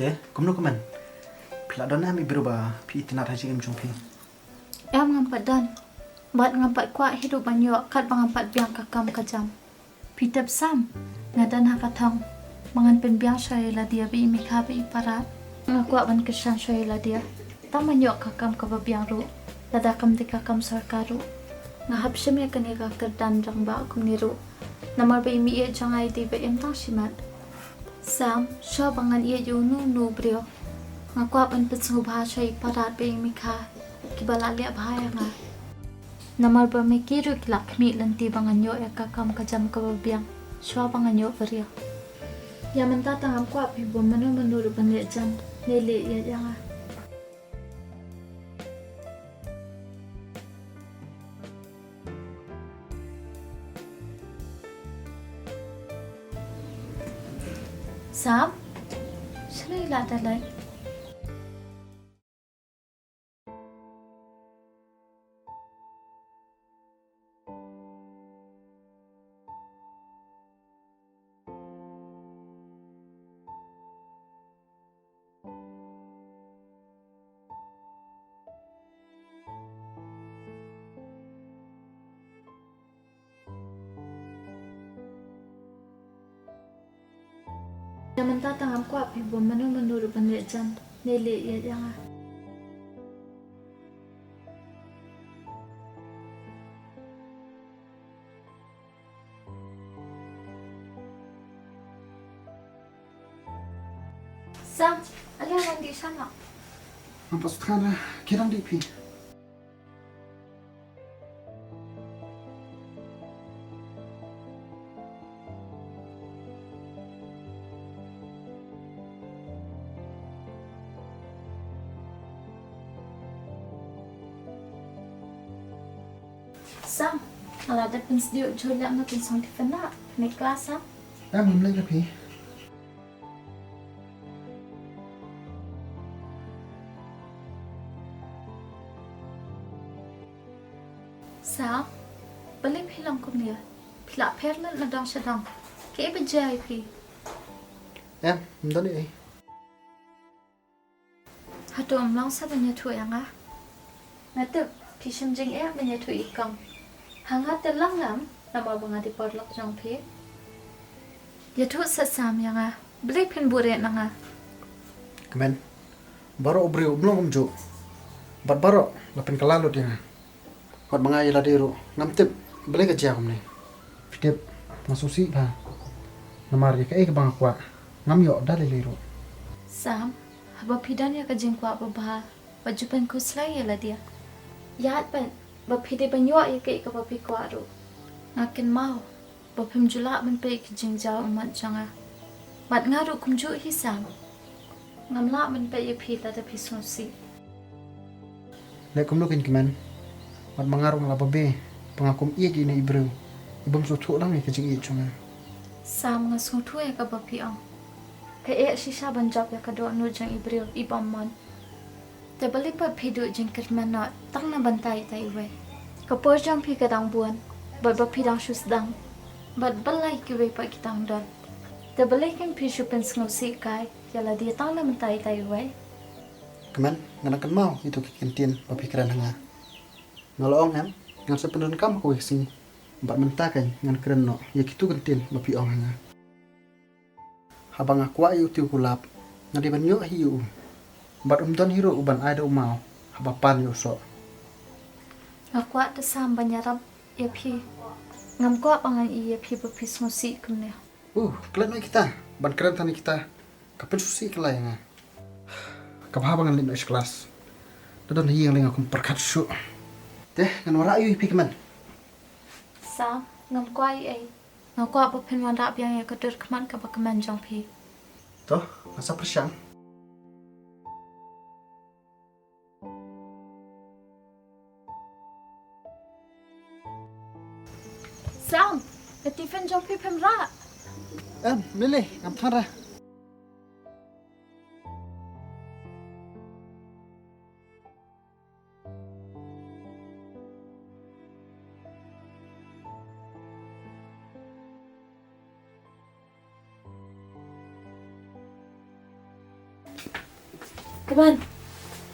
Teh, kamu nak keman? Pelak dona mi berubah, pi tinat haji em jumpi. Em ngampat dan. Bat ngampat kuat hidup banyak kat bangampat biang kakam kajam. Pitep sam. Ngadan hakatong. Mangan penbiang syailah dia bi mikha bi parat. Ngakuat ban kesan syailah dia. Tak banyak kakam kababiang ru. Lada kam di kakam sarkaru. Ngahap syamya kaniga kerdan jang ba kum niru. Namar bi mi jangai di ba em tang simat. Sam, shaw bangan ia nu brio. Ngakuap an petsu bahasa parat be mikha. Kibala liap bahaya nga. Namar ba me kiru kilak mi lanti bangan yo kakam kajam kababiang. Shaw bangan yo brio. Ya mentatang am kuap ibu menu ban jan nele ia janga. Sam, sila ila dalay. Ya mentatang am kuap ibu menu ban jan nele ia janga. Sam, alian mandi sana. Nampak sekarang kirang di pi. Sam, ala ada pensdio jolak na pensong tifana. Ni kelas Sam. Em lấy cái pi. Sam, balik hilang kum dia. Pilak perlan ladang sedang. Ke bejai pi. Em, đó đi. Hatu amlang sa banya tu yang ah. Natu pisam jing banya tu ikang. Hangat telang ngam nama bangadi porlok jong pi. Ya tu sesam yang ah. Balik pin buret nang ah. Kemen. Baru obreu belum kumju. Baru lapen kelalu dia. Kot mengai la diru. Ngam tip beli kerja kum ni. Tip ngasusi ba. Namar ya ke bang kwa. Ngam yo dah liru. Sam, haba pidan ya kajing kwa babah. Baju pen kuslai ya la dia. Yaat pen bapide banyo ya ke bapi kwa ru. Ngakin mau. Bapim julak men pe kajing jauh umat janga. Mat ngaru kumju hisam. Ngam la men pe ya pita da pisusi. Lek kum nukin kemen. Mat mengarung la babe. Pengakum iya gini ibreu. Ibam sutu lang ni kajing iya cuma. Sam ngasung tu ya bapi ang. Pe sisa banjap ya kado anu jang ibreu ibam man. balik pa pidu jingkir manot tang na bantai tai we. Kapor jam pi kadang buan, bat ba pidang susdang, bat balai ki we pa kitang don. Balik kan pi supen ngosi kai, yala dia tang na bantai tai we. Kemen, nganakan mau itu ke kantin papikiran hanga. Ngaloong kan, ngan sepenuhnya kamu kau sini. Mbak mentakan ngan keren no, ya kitu kantin bapi ong hanga. Habang aku ayu tiu kulap, ngadi banyo hiu. Mbak don hiro uban ada umau, habapan yo so. Aku ada sam banyarap ya pi. Ngam ko pangan iya pi bapi ngosi kumne. Kalian noi kita, ban keren tani kita. Kapan susi kelai nga. Kapahabangan lin is kelas. Dadon hiang ling aku perkat su. Teh ngan wara ayu pi keman. Sam ngam ko ai. Ngam ko apa pen wan rap yang ya kedur keman ka keman jong pi. Toh, masa persyang. Sam, ketifen jong pi pem rap. Milih, ngam thara. Keman,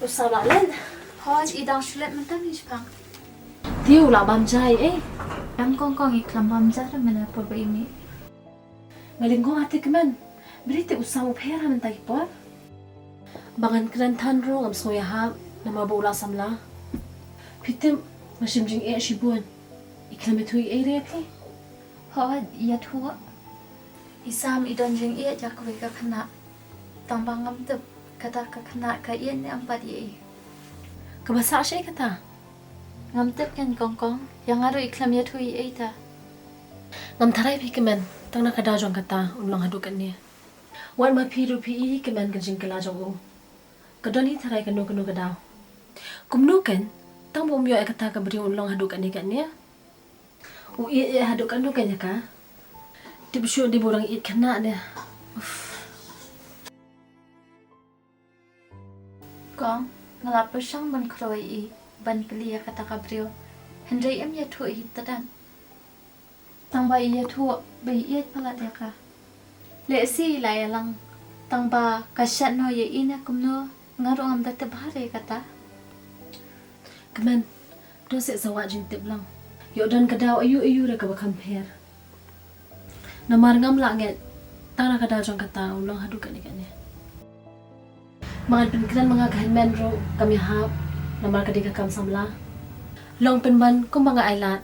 usah nak len. Hoj idang shulet mentang ni pang. Tiu lah bamjai NYNGKONG iklam bamjar mana por ba ini. Ngalingkong ate keman. Berita usah upera mentai por. Bangan keren tan ro ngam soya ha nama bola samla. Pitim masim jing shibun. Iklam itu re pi. Hoj ya thua. Isam idon jing ia jakwe ka khana. Tambang ngam tep kata ka khana ka ien ni ampat ye. Kebasa shay kata. Ngam tep kan NYNGKONG yang aru iklam ya thui ai ta. Ngam tarai pi keman. Tang nak ada jong kata ulang hadukan ni. Wan ma pi rupi keman kan jing kala jong u. Kadoni tarai kan no kadaw. Kumno kan tang bom yo kata ka beri ulang hadukan ni kan ni. U hadukan no kan ya ka. Di besyo di borang it kena ni. Kong ngalap sang ban kroi I ban peli ya kata kabrio. Hendai em ya thu I tadan. Tang ba iya thu ba iya palat ya ka. Le si la ya lang. Tang ba kasat no ye ina kumno ngaru am dak bahare kata. Keman do se zawat jing tip lang. Yo dan kadaw ayu re ka ba compare. Namar ngam la nget. Tang nak kadaw jong kata ulang hadukan ni kan ni. Mga pinkiran mga kahinmen ro kami hap namar kadika kam samla. Long pinban kung mga ailat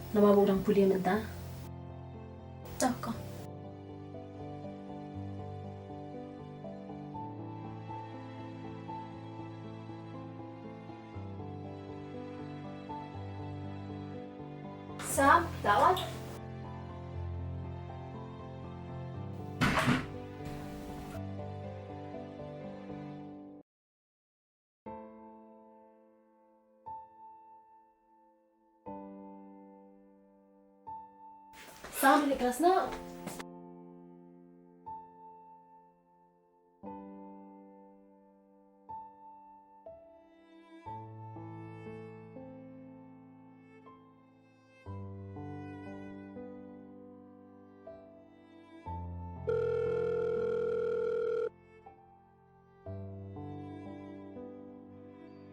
na mabudang puli menta. Tako. Sam, dawat. Sam balik kelas nak.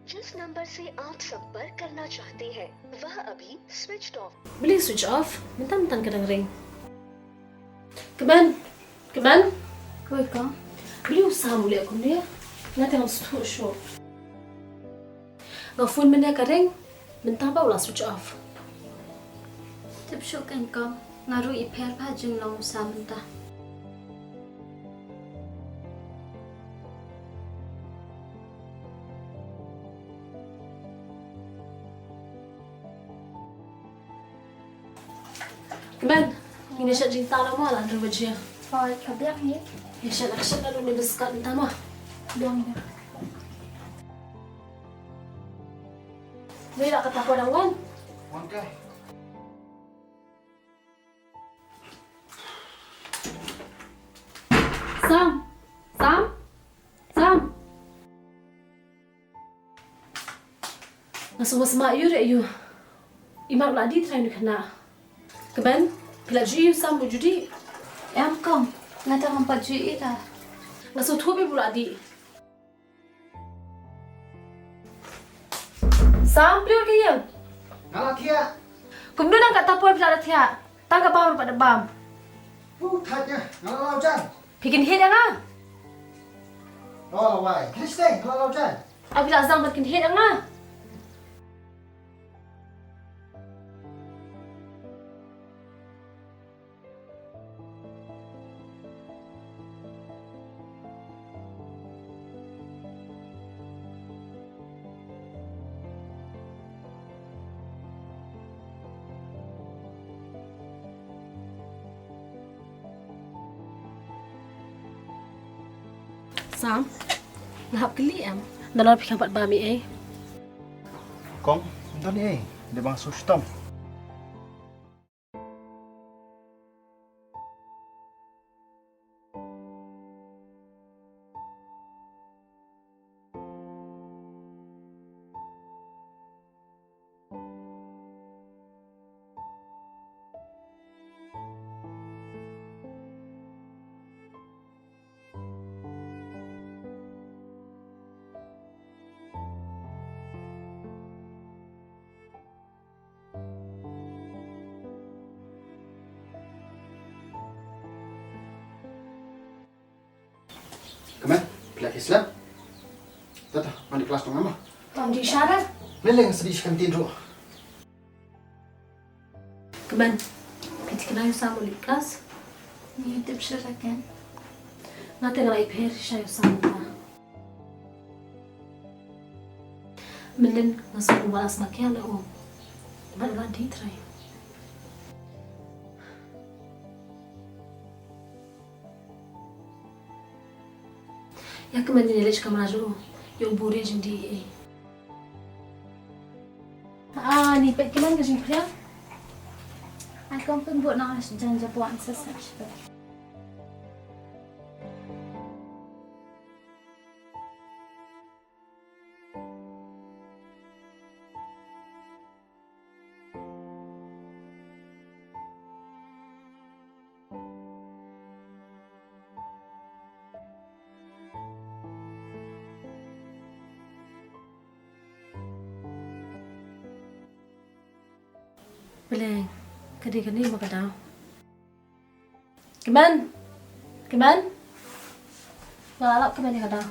जिस नंबर से आप संपर्क करना चाहते हैं वह अभी switch off. Beli switch off. Mentang-mentang kadang ring. Keman. Koi kong. Beli usaha mulai aku dia. Nanti orang suruh show. Ngau phone mana kadang. Mentang ba ulah switch off. Tip syuk NYNGKONG ngaru I per pa jing long sa menta. Keman. Ini syak cinta lama lah antara wajah. Hoj kabiak ni. Ya syak nak syak lalu ni beskat entah mah. Biang dia. Ni nak kata apa dah wan? Okay. Sam. Ngasong masama yu re yu. Imak la di try ni kena. Keban, pila ju yu sam judi. Em kong, ngata ngam pat jui ita. Ngasong thubi bula di. Sam pliur ke yang. Ngalah kia. Kum du nang kat tapor pila thia. Tang ka bam pada bam. Thatnya, ngalah lau jan. Bikin hit yang ah. Oh, wai. Kristeng, ngalah lau jan. Abi la zang bikin hit yang ah. Sam, ngahap keli am. Dalam pikan pat bami Kong, ito ni Dia bang sustom. Kemen, pilih Islam. Tata, mandi kelas dong ama. Tom di syarat. Leleng sedih kantin ru. Keban, kita kena sama di kelas. Ni tip syarakan. Nanti ngalai per saya sama. Menden ngasih balas makian le Baru di try. Ya kemen ni lech kamera jo. Yung buri jindi. Ni pek kemen ke jing pria. Aku pun buat nak jangan buat sesuatu. Beleng, kadang ni makan dah. Keman, balap keman ni kadang.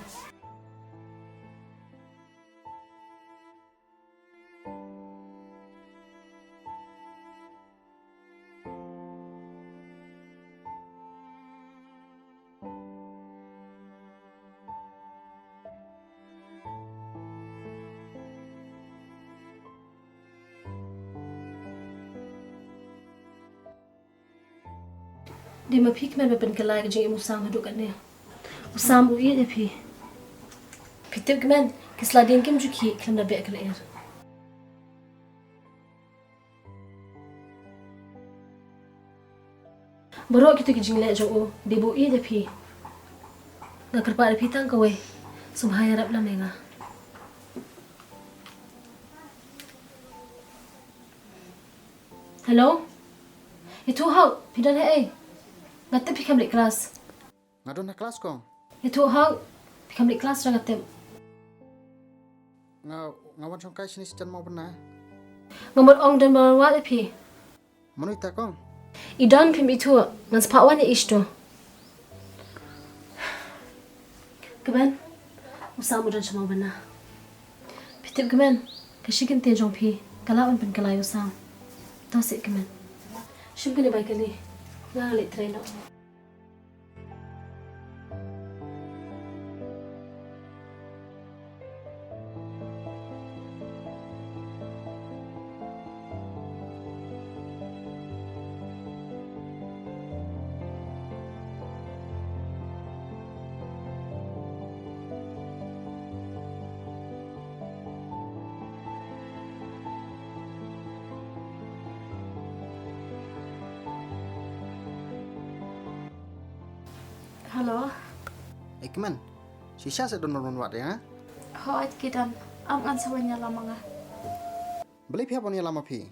Dia mapik man bepen kelai ke jing musam haduk kat ni. Musam u ye pi. Pitip keman kesladin kim juki kelam na bek keler. Borok kita ke jing le jo o debu ye pi. Ngak kerpa de pitang kowe. Sumhaya rap la menga. Hello? Itu hau pidan he Ngatem pikam di kelas. Ngadon na kelas kong. Itu hau pikam di kelas ra ngatem. Ngawan song kai sini sijan mau benar. Ngamot ong dan bawa pi. Manui ta kong. Idan pim itu ngan sepawan ya isto. Keban, usah mudan sama benar. Pitip keban, kashikin tejong pi. Kalawan pen kalai usah. Tasik keban. Syukur ni baik kali. Ngali train nak. Halo. Kemen, sisa sedon wat ya? Hoat kidan. Am an sawanya lamanga. Beli pihak punya lama pi.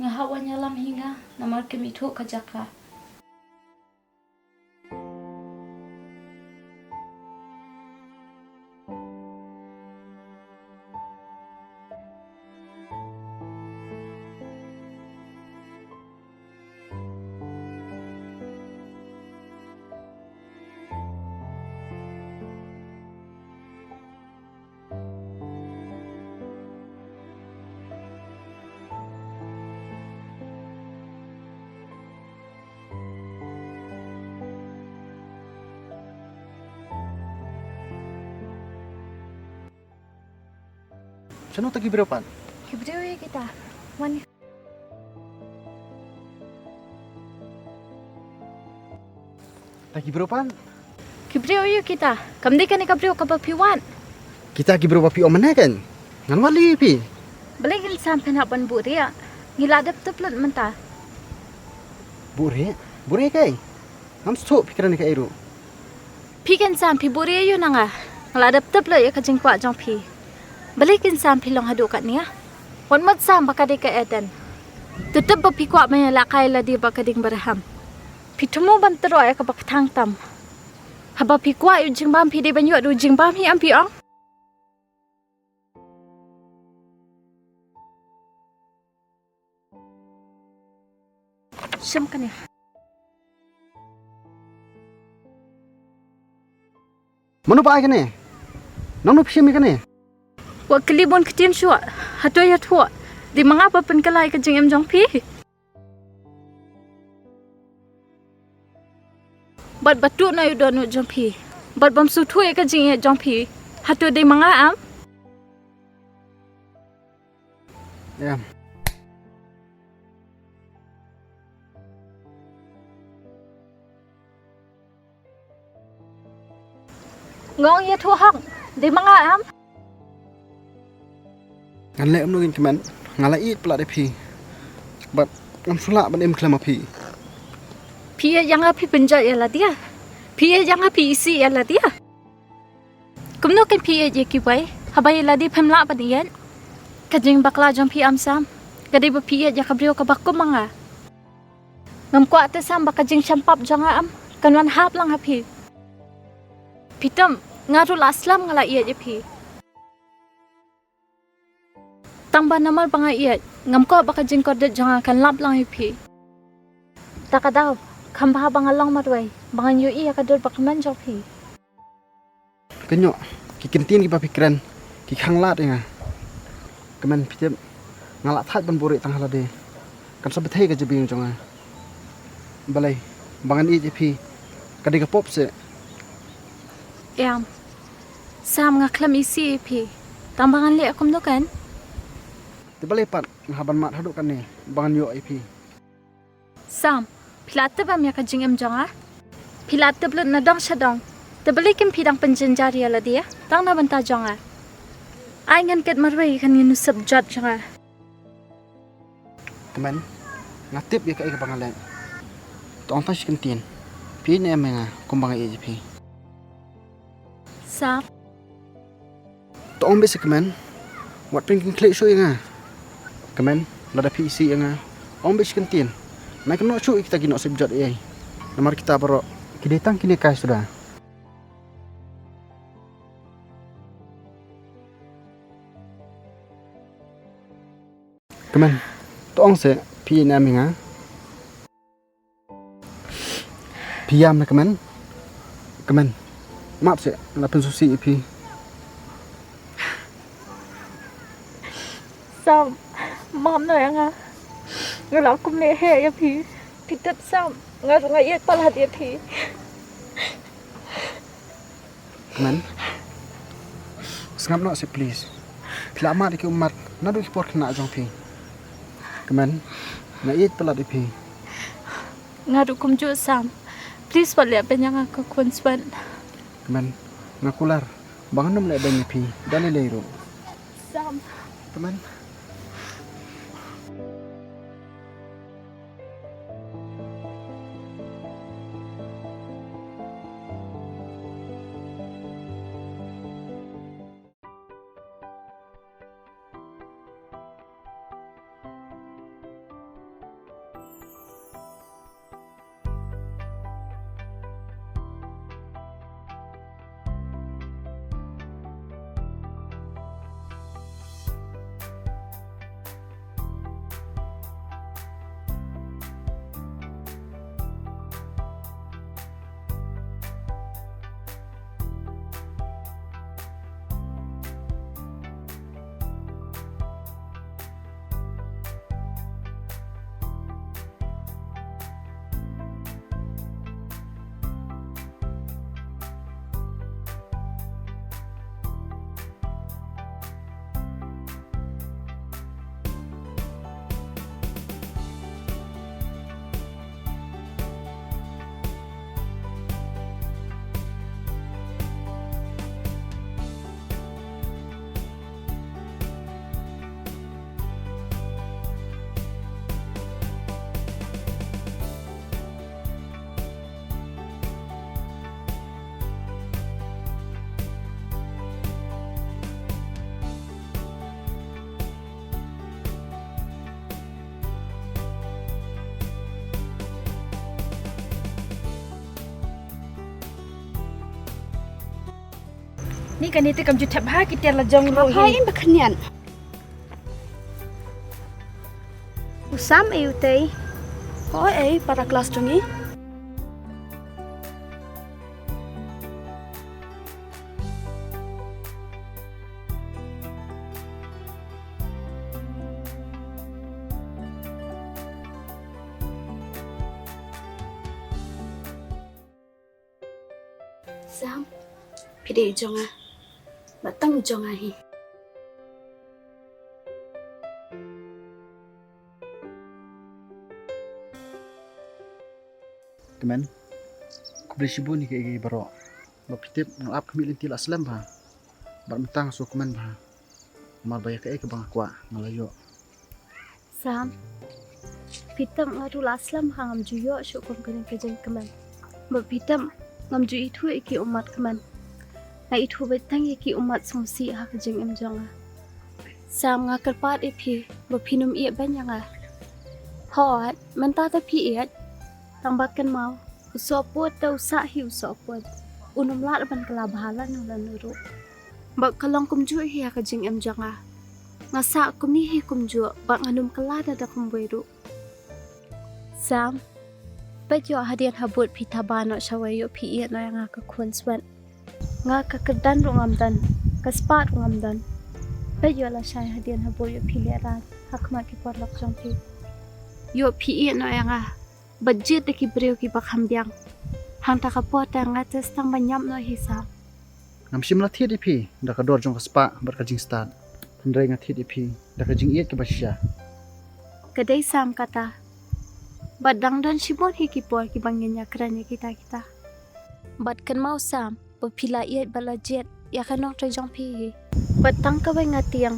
Ngahawan yalam hingga namar kemitu kajaka. Sino tagi berapa? Kibriyo ya kita. Wan Tagi berapa? kibriyo ya kita. Kamdi kan kibriyo kapapiwan. Kita gi berapa pi omane kan? Ngan wali pi. Beli gil sampai nak ban buria. Ngiladap teplut mentah. Bure kai. Ngam stop pikiran ka iru. Pikan sampai buria yu nanga. Ngiladap teplut ya kajing kuat jong pi. Balikin sampai long hadu kat ni ah. Wan mat sam bakade ka eden. Tetap bapi kuat maya lakai la dia bakading berham. Pitumu ban tero ya ka bakthang tam. Haba pi kuat yu jingbam pi de banyu adu jingbam hi am pi ong. Syam kan ya. Manu pa ka ni? Nang nu pishimi ka ni? Wak kelibon ketin syua. Hatu ya tua. Di mengapa penkelai ke jing em jong pi? Bat batu na yu donu jong pi. Bat bam su tu ke jing em jong pi. Hatu di mengam? Ya. Ngong ya tua hang. Di mengam? Ngan le mnu gin kemen. Ngala it pula de pi. Bat ngam sulak ban em klama pi. Pi yang api penjat ya lah dia. Pi yang api isi ya lah dia. Kumno kan pi je ki bai. Habai la di pemla ban ian. Kajing bakla jong pi amsam. Kadai ba pi ya kabrio ka bakko manga. Ngam kuat te sam bakajing champap janga am. Kanwan hap lang api. Pitam ngaru laslam ngala iya je pi. Tangba namal banga iya ngam ko bakajing kodet janga kan lap lang pi. Takadaw khamba banga long marwai banga yu iya kadur bakman jong pi. Kenyo ki kintin ki papikiran ki khanglat nga. Kemen pijem ngalak that ban bore tang halade. Kan sabethai ka jebing jonga. Balai bangan i je pi. Kadi ka pop se. Yam. Sam ngaklam isi pi. Tambangan le akum do kan? Balai pat ngaban mat haduk kan ni. Bangan yo IP. Sam, pilate bam ya kajing em jonga. Pilate blut na dong shadong. Tabali kim pidang penjenjari ala dia. Tang na banta jonga. Ai ngan ket marwai kan ngin subjat jonga. Kemen ngatip ya ka bangalan. Tong tas kentin. Pi ne menga kumbang IJP. Sam. Tong be kemen. Wat ping klik show nga. Kemen lada PC nga. Om be kentin. Nak no show kita gino subjat ai. Nomor kita bro. Kidetang kini kai sudah. Kemen tong se pi ne menga. Piam na kemen. Kemen. Maaf se la pensusi pi. Sam, mom nói nga. Người lão cũng nề hệ ya pi. Pi tep Sam, nga runga yet palat ya pi. Kemen. Sengap no se please. Pila mat ki umat nadu ki por kena jong pi. Kemen. Na yet palat pi. Nga ru kum ju Sam. Please palia penyang aku kunswan. Kemen. Ngakular. Bangan nam le ben pi. Dali leiro. Sam. Kemen. Ni kan itu kam jutap ha kita la jong ro Hain bakanian. Usam ayu tei. Ko para kelas tungi. Sam, pide jonga. Batang jonga hi. Kemen, aku beli sibu ni kayak baro. Bapitip ngelap kami lintil aslam bah. Bar mentang so kemen bah. Mal bayar kayak ke bang aku ngalayo. Sam, pitam ngadu laslam hangam juyo syukur kene kejeng keman. Bapitam ngam ju itu iki umat keman. Na itu betang iki umat songsi ha kejeng em jonga. Sam ngakar pat ipi bapinum iya banyanga. Hot menta ta pi iat. Tambakan mau usopot ta usahi usopot. Unum lat ban kelabahalan ulan nuru. Bak kalong kumju hi ha kejeng em jonga. Ngasa kum ni hi kumju bak nganum kelada da kumberu. Sam, bet yo hadian habut pita bano shawayo pi iat no yang ka kunswan. Nga ka kedan rungamdan, ka spat rungamdan. Bet yo la shay hadian habut yo pi leran, hakma ki porlok jong pi. Yo pi iat no yang budget de ki breu ki bakhambyang. Hang ta kapot ta nga tes tang banyam no hisam. Ngam sim la thiet ipi da ka dor jong ka spa bar ka jing start. Pandai nga thiet ipi da ka jing iat ka basya. Kedai Sam kata, badang dan shibon hikipor ki bangnya keranya kita. Bad kan mau Sam, pepila iat balajet, ya kan nok trejong pi. Batang ka bay ngatiang,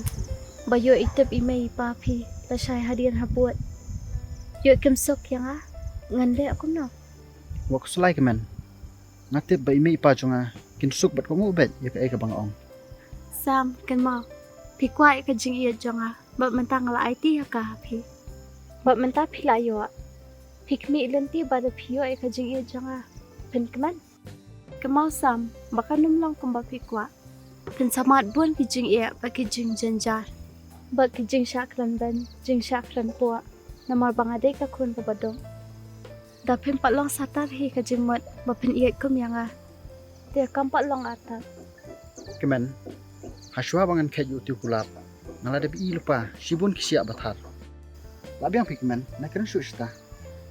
bayo itep imei pa pi, la shay hadian habut. Yo kem sok yang ngande aku no. Wak sulai kemen. Ngatip ba imi pa jonga kinsuk bat ko ngubet ya ka bang ong. Sam kan mau, pi kwai ka jing iat jonga, bab mentang la IT ya ka pi. Bab mentang pila yo. Pikmi lenti pada pio e kajing ia janga pen keman. Kemau Sam baka numlang kumba pikwa. Pen samat buan kijing ia baki jing janjar. Bak kijing syakran dan jing syakran puak. Namar bangadai ka kun ka badong. Da pen patlong satar hi kajing mat bapen iat kum yanga. Dia kampat long atat. Kemen. Haswa bangan ket yu tiu kulap. Ngala de bi lupa sibun kisiak batar. Labiang pikmen na kena syusta.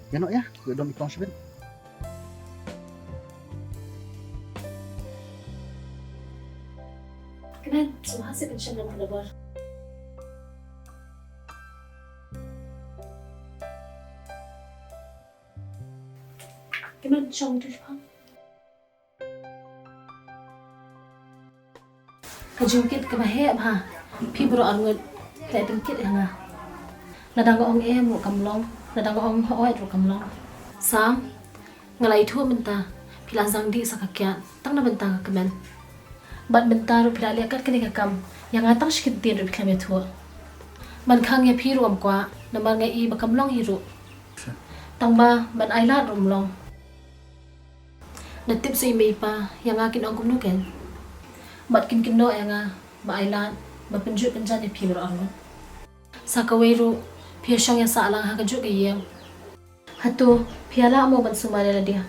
Ya no ya, gue dom ikon sebet. Kemen, semua hasil pensiun dan pelabar. Kemen, syong tu pang. Kajungkit kemahek ha, pi bro arngut, kayak bengkit yang ah. Nadang ong em ro kamlong. Nadang ong hoai ro kamlong. Sam ngalai thu benta pila zang di sakakyat tang na benta ka kemen. Bat benta ro pila liakat kini ka kam yang atang shikit tin ro pila thu. Man khang ya phi ro am kwa na man ngai i ba kamlong hi ro. Tang ba man ai lat ro mlong. Na tip si mei pa yang akin ong kumnu ken. Bat kin no yang ba ai lat ba penjut penjan ni phi ro arngot. Sakawai ro Pia syong yang salang ha kajuk ke yang. Hatu piala mo ban sumare la dia.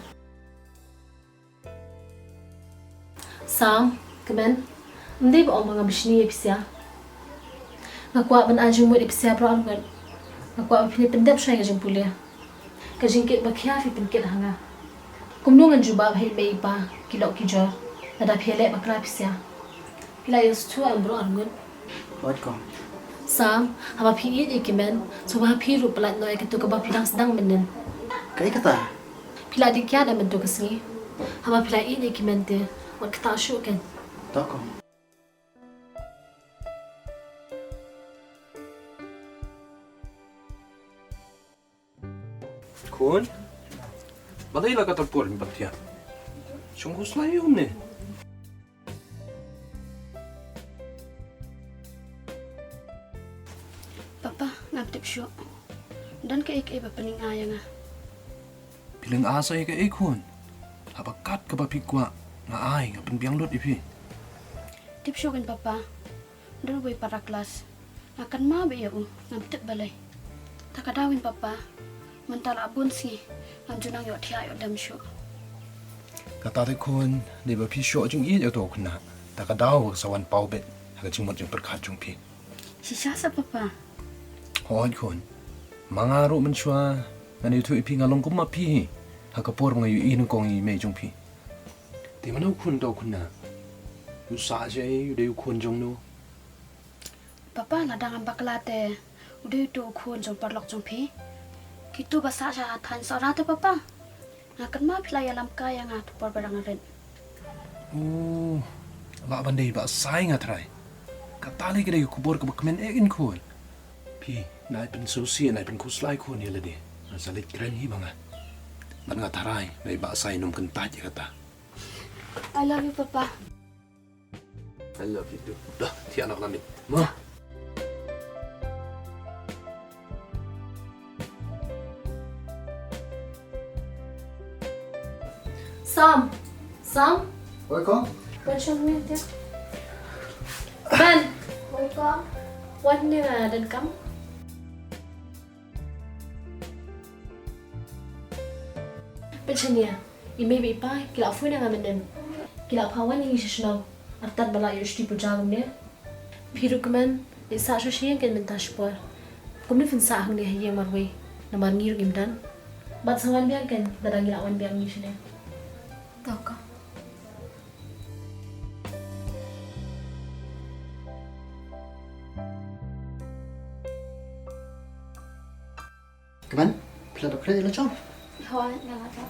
Sam, kemen, mendai ba omang abishni episia. Ngakwa ban ajung mo episia pro algon. Ngakwa pini pendep shay kajing pulia. Kajing kit ba kya fi penkit hanga. Kumnungan jubab hai mei pa kilok kijor. Nada piale ba kra episia. Pila yus tu ambro algon. Wat ko. Sam, haba piit ikimen, so ba piru pelat noy ketu ke ba pidang sedang menen. Kai kata. Pila dikya da mentu kesengi. Haba pila it ikimen te, wat kata syuk ken. Toko. Kun? Badai la kata por mi batia. Sungguh selayum ni. Papa ngaptip syok. Dan ke ik iba pening ayang Piling asa ka ikon. Habakat ka ba pikwa nga ay nga penbiang lot ipi. Tip syukin papa. Dulu boy para kelas. Akan ma be ya ngam tip balai. Takadawin papa. Mental abun si. Ngam junang yo thia yo dam syu. Kata te kun ni ba pi sho jing i yo to khna ta ka daw sa wan pau bet ha jing mo jing per khat jung pi Sisa sa papa. hoi kun manga ro man chwa ani thu pi ngalong kum ma pi ha ka por ngai i nu kong i me jung pi ti man kun do khna yu sa je yu de kun jong no Papa ladang baklate. Udah itu kun jong parlok jong pi. Kitu basa sa than sora te papa. Akan ma pilai alam kaya nga tu por barang ren. oh ba ban dei ba sai nga trai ka tali ke de ku bor ka bakmen e in kun pi nai pen so si nai pen ku slai kun ni le de na salit kren hi manga man nga tarai nai ba sai nom kan ta ji kata I love you papa. I love you too dah ti anak lamit ma Sam, Oi con. bên trong miệng tiếp. Ben, Ôi con. wan ni là đần cắm. Bên trong nè, ime bị pai, kila phui na ngamen den. Kila pawan ni shishnau. Artat bala yushti pujang ne. Phiru kemen, isa shu shiang ken mentash por. Kum ni fin sa hang ne hayeng marwe. Namar ngir gimdan. Bat sangan biang ken, dadang gila wan biang ni shine. Tahu kau. Kemen, pila dok kre la chong. Thôi, nggak ada.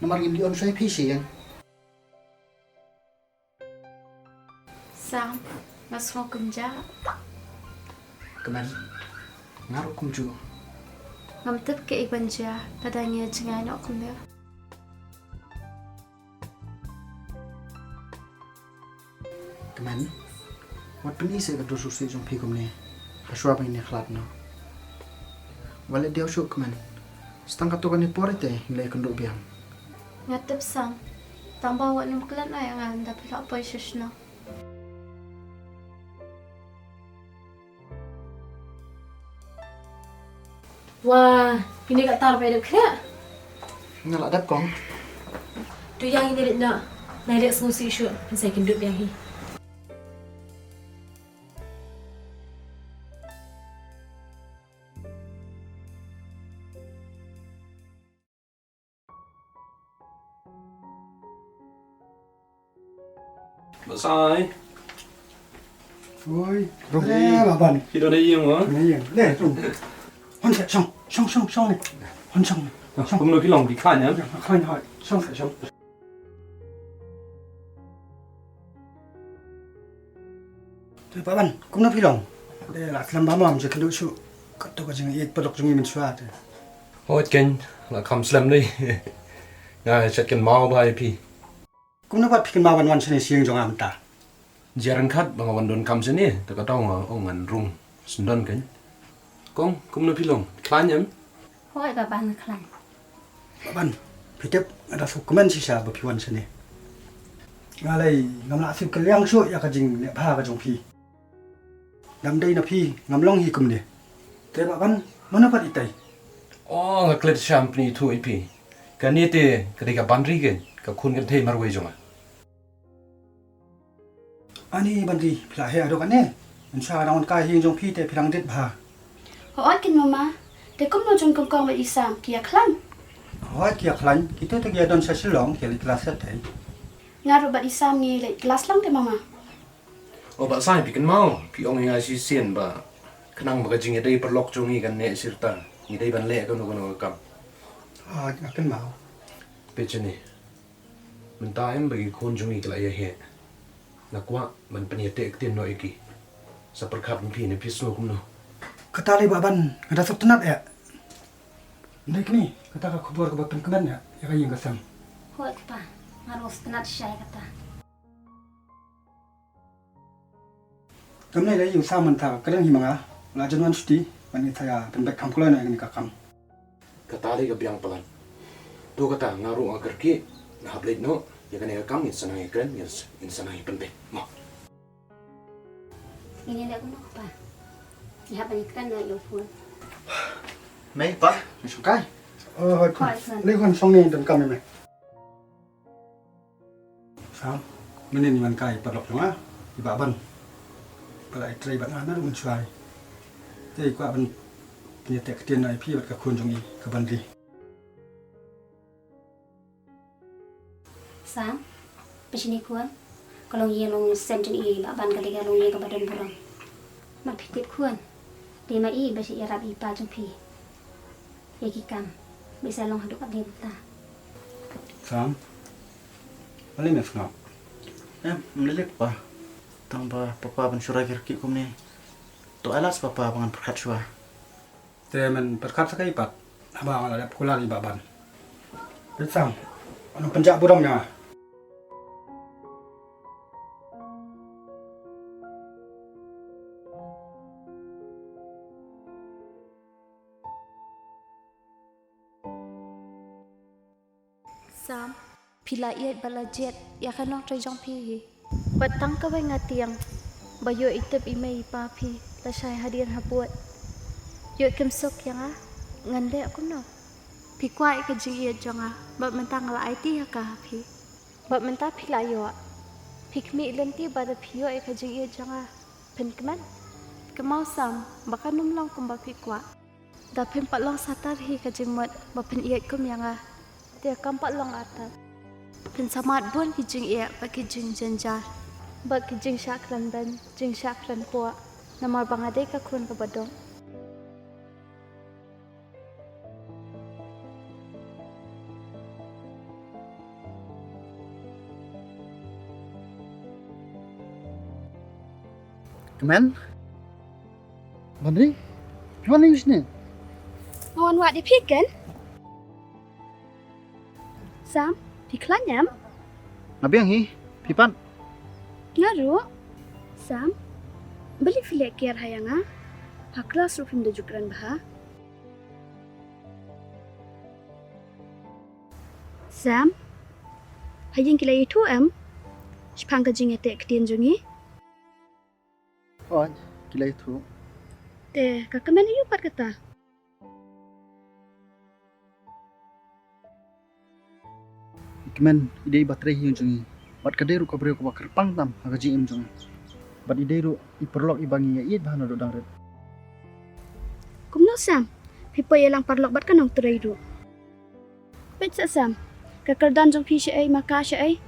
Nomor game di on sai pi siang. Sam, mas mau kerja. Kemen, ngaruh kum ju. Ngam tip ke iban ja, padanya cengai nak kumnya. Kemen, wat peni se ka dosu se jong pi kum ne. Paswa pa ni khlat no. Wala dia usuk kemen. Stang ka to kan ni porete le kan do biang. Ngatip Sam. Tambah awak nim kelan ay ang tapi tak apa isusna. Wah, ini kat tar pai dok kre. Ngala dap kong. Tu yang ini nak. Nai dek sengusi isu, saya kin duk biang hi. ba sai Ôi, rồi bà bẩn. ki do dei yeng wa Này, để trụ. Hôn sẽ xong này. Hôn xong này. kum no ki long ki khan ya Khoan hỏi, xong phải xong. Thôi bà bẩn, cũng nó phi lòng. Đây là làm bá mòm cho cái đối sự. Cất tôi có chừng ít bật lọc cho mình xoa. hoi ken la kam slam dei nga chat ken mau bai pi Cũng nó bắt phi màวันๆnày siêng trong am ta. jaran khat bang wan don kam sene ta ka taw nga ong an rung sundon ken kong kum no pilong klan yam Hoi baban kelan. Bà bẩn, phi tiếp ada phục comment sih sa phiวันnày. Nga lai ngam la siu cái liang so ya ka jing le pha ka jong phi. Dam đây na phi ngam long hi kum ne. Te bà bẩn, mana pat itai. oh nga klet champni thu ip ka ni te ka de ka bandri ken ka khun kan thei marwei jonga Ani bandi pla he ado kan ne. Insya Allah kai hi jong phi te philang det bha. Hoi kin mama. Te kum no jong kong wa isam kia kelan. Hoi kia khlan, kita te gia don sa silong kia kelas set thai. Ngaru bat isam ni le kelas lang te mama. oh ba sai pi kan mau pi ong nga si sien ba kanang ba ka jing dei per lok jongi kan ne sirta ni dei ban le ka no kam Ah, akan mau. pe chene mình ta em bagi khun jongi kala ya he na kwa man pani te ek tin no iki sa per khat pi ne pi so kum no Kata le baban, ada sab tenat ya. Nek ni, kata ka khubur ka batang kemen ya, ya ka yeng ka sam. Hoi pa. Ngaru stenat syai kata. Kam nei lai yung sa man ta ka dang hi manga. La janwan suti, man ni saya pen bek kam kulai na ni ka kam. kata le ka biang palan to kata ngaru agar ki na hablet no ya kan ya kam in sanai kren in sanai pen be mo Ini nak guna apa? Lihat banyak kan nak pun. Mấy ba, mày xuống cái. Thôi, lấy con xong đi đừng cầm mày. Sao? Mình nên mình cài bật lọc đúng á? Thì bà bần. Bà lại trai bạn nó mình xoay. Thế qua bần nhà tẹt tiền này phi bật cả khuôn trong đi, cả bần đi. Sam, pesini kuan. Kalau ia long sentri i baban kali kalau ia ke badan burung. Mak pitip kuan. Dia mai i basi Arab i pa jumpi. Ya kikam. Bisa long haduk kat dia ta. Sam. Balik mày phun. Em lấy ba. Tang ba papa ban surai kir ki kum ni. To alas papa bangan perkat shua. Te men perkat sakai pat. Abang ada pukula di baban. Sam. Anu penjak burungnya. Sam, pila iat balajet, ya kan nok trai jong pi. Batang ka wai ngatiang. Bayo itep imei pa pi, la shai hadian habuat. Yo kem sok yang ah, ngande aku no. Pi kwai ka jing iat jong ah, bat mentang la IT ha ka pi. Bat mentang pila yo. Pi kmi lenti bada pi yo ka jing iat jong ah. Pen keman. Kemau Sam, baka num long kum ba pi kwa. Da pen pat long satar hi ka jing mat, ba pen iat kum yang ah. Dia kampak long atas. Pensamat buan kijing ia bak kijing jenjar. Bak kijing syakran ben, jing syakran kuat. Namar bangadai ka kun ke badong. Kemen? Bandri? Gimana ini sini? Awan wak dipikan? Sam, dikelanyam? Nabi yang hi, pipan. Ngaru? Sam, beli filek kiar hayanga? Haklas rupin dojukran baha? Sam, hayang kila itu Shpang ka jing ete kdien jungi? Oh, kila itu. Te, kakaman iyo pat kata? Kemen ide baterai yang jungi. Bat kadai ru kabre ko bakar pangtam aga jing im jungi. Bat ide ru iperlok ibangi ya iet bahan do dangret. Kumno Sam, pipa yelang parlok bat kanong terai du. Bet sa Sam, kakardan jong pi siya ay maka siya ay.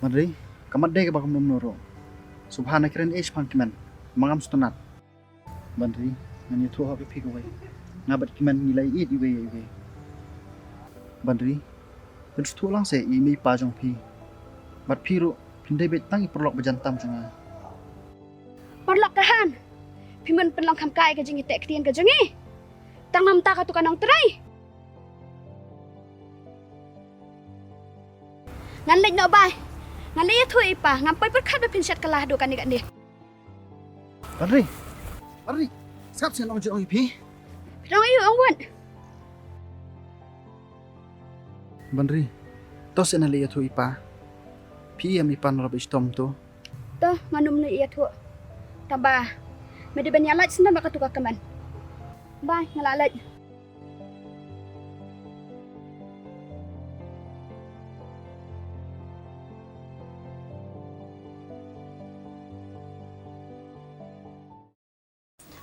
Madri, kamat dai ka bakam noro. Subhana kiran pang kemen. Mangam stunat. Bandri, ngani tu ha pi ko wai. Ngabat kemen nilai iet iwe. Bandri, terus tu lang se imi pajong pi. Bat piru pindai bet tangi perlok bejantam junga. Parlok kahan. Piman penlang kamkai ka jingi tek tian ka jungi. Tang namta ka tu kanong terai. Ngan lek no bai. Ngan lek tu ipa ngampai perkat be pinsat kalah do kan ni. Bandri. Bandri, sap sen long jong pi. Rong ayu ongwan. Bandri, tos ena le tu ipa. Pi am ipan rob istom tu. Toh nganum ni iya tu. Tambah. Mede banyalat sendan baka tukar keman. Bye, ngalalat.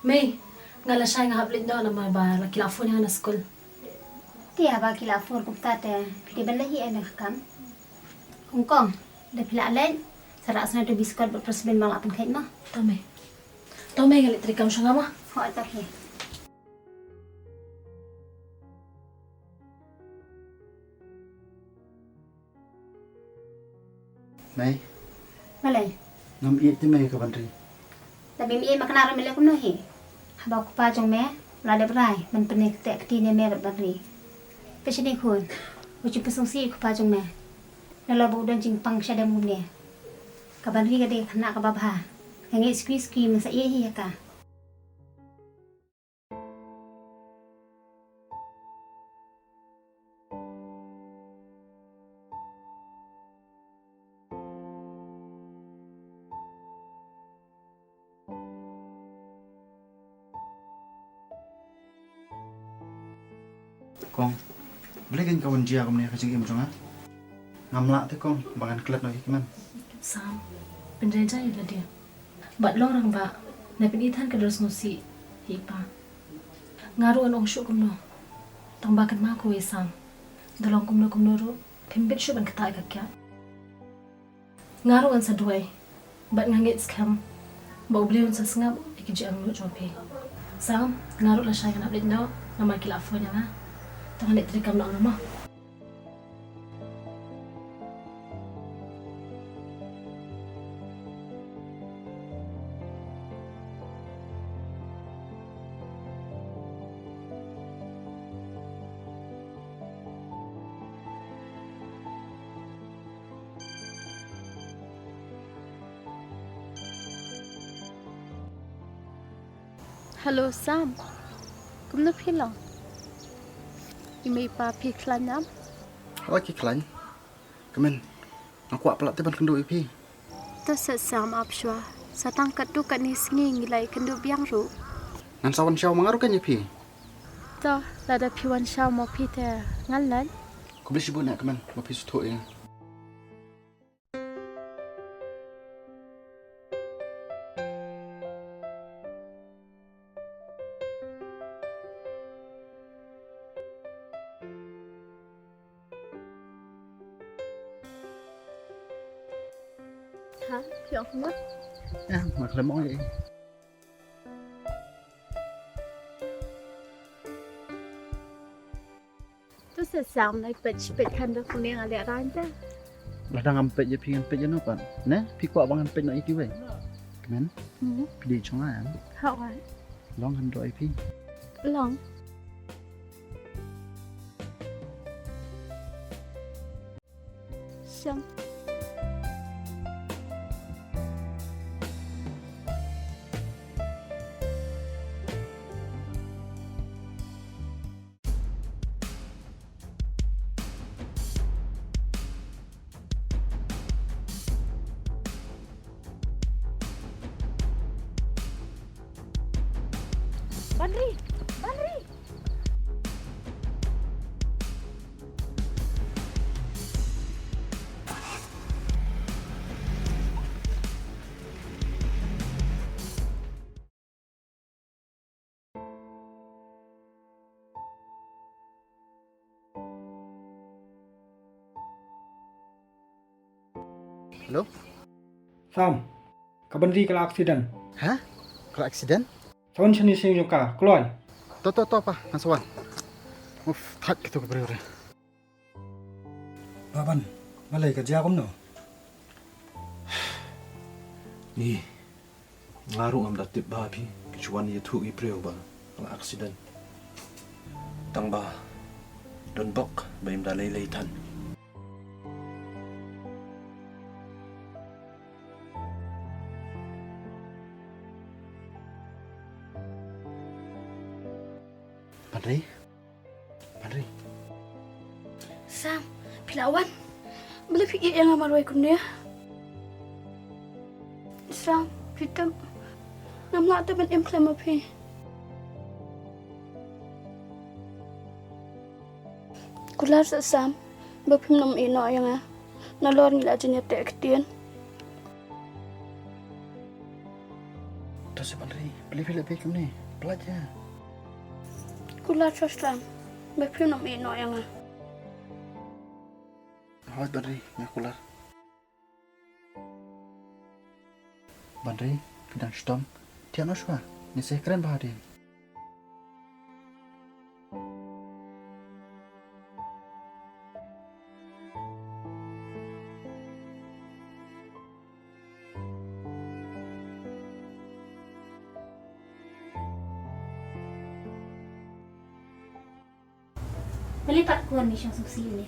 May, ngala siya nga haplit daw na ba laki lafo niya na school. Tiya ba kila for kuptate. Pidi balahi ay nakakam. NYNGKONG, dah pila alen. Sarak sana tu biskot berpersebin malam apa kait mah. Tome galit trikam siya nga ma. Ho atahi. May, Malay. ngam iet ti may ka bandri. Tapi mi makan aram mele kuno hi. Haba ku pa jong me. Lade brai. Man penik tek tine me badri. Pesini kun. Uci pesung si ku pa jong me. Nala budan jing pang syada mumne. Kabandri gade kena ka babha. Ngangi skwi masa iya hi ka. Kong, boleh kan kawan dia kamu ni kacang em jangan? Ngamlak tu Kong, bangan kelat lagi keman. Sam, penjaja ya dia. Bat lorang ba, napin ithan kados ngusi, hipa. Ngaruan ong syuk kumno. Tambakan ma ko Sam. Dalong kumno ro, pimbit syuk ban katai kakya. Ngaruan sa duay. Bat ngangit skam. Ba ublion sa sngap ikiji ang lu jopi. Sam, ngaru la syai nak blit no, nama kila afo nya nga. Tangan nek trikam nak nama. Hello Sam. Kumno philo. Imei pa phi klanam. Awak kiklan. Kemen, aku apa pelat teban kendu ipi. To sa Sam apshwa. Satang katu kan isngi ngilai kendu biang ru. Ngan sawan syau mengaruh kan ipi. To lada piwan shaw mo phi te ngalan. Aku beli sibuk nak kemen, wapi sutuk ya. Hả? Chọn không mất. Ya, mak lemong ya. Tu sa Sam nai pet kan do kuning ale ranta. Ladang ampet je pingan pet je no pan. Ne, pi kuat bangan pet nak iki we. Kemen, pilih chong ayam. Hậu à. Long han do ipi. Long. Xong. Bandri! Bandri! Hello? Sam, kabandri kala accident. Hah? Kalau accident? Sawan sini sing juga, keluar. To apa? Ngan sawan. Uf, tak gitu ke beri. Baban, balai kerja kamu no. Ni, ngaruh am datip babi, kecuan ye tu ipreo ba, kala accident. Tang ba, don bok, baim dalai leitan. Bandri? Bandri? Sam, pilawan. Beli fikir yang amarwai kunia. Sam, kita namla tu ben emklem api. Kular sa Sam, bapim nam ino yang nalor ngila jenya tek tien. Tu si Bandri, beli filip pekum ni, pelajar. Kular sa Sam, bapim nam ino yang Hawat Bandri, ngakular. Bandri, pidang stom, tiada shwa, ni saya keren bahadi. Melipat kuan ni syang susi ni.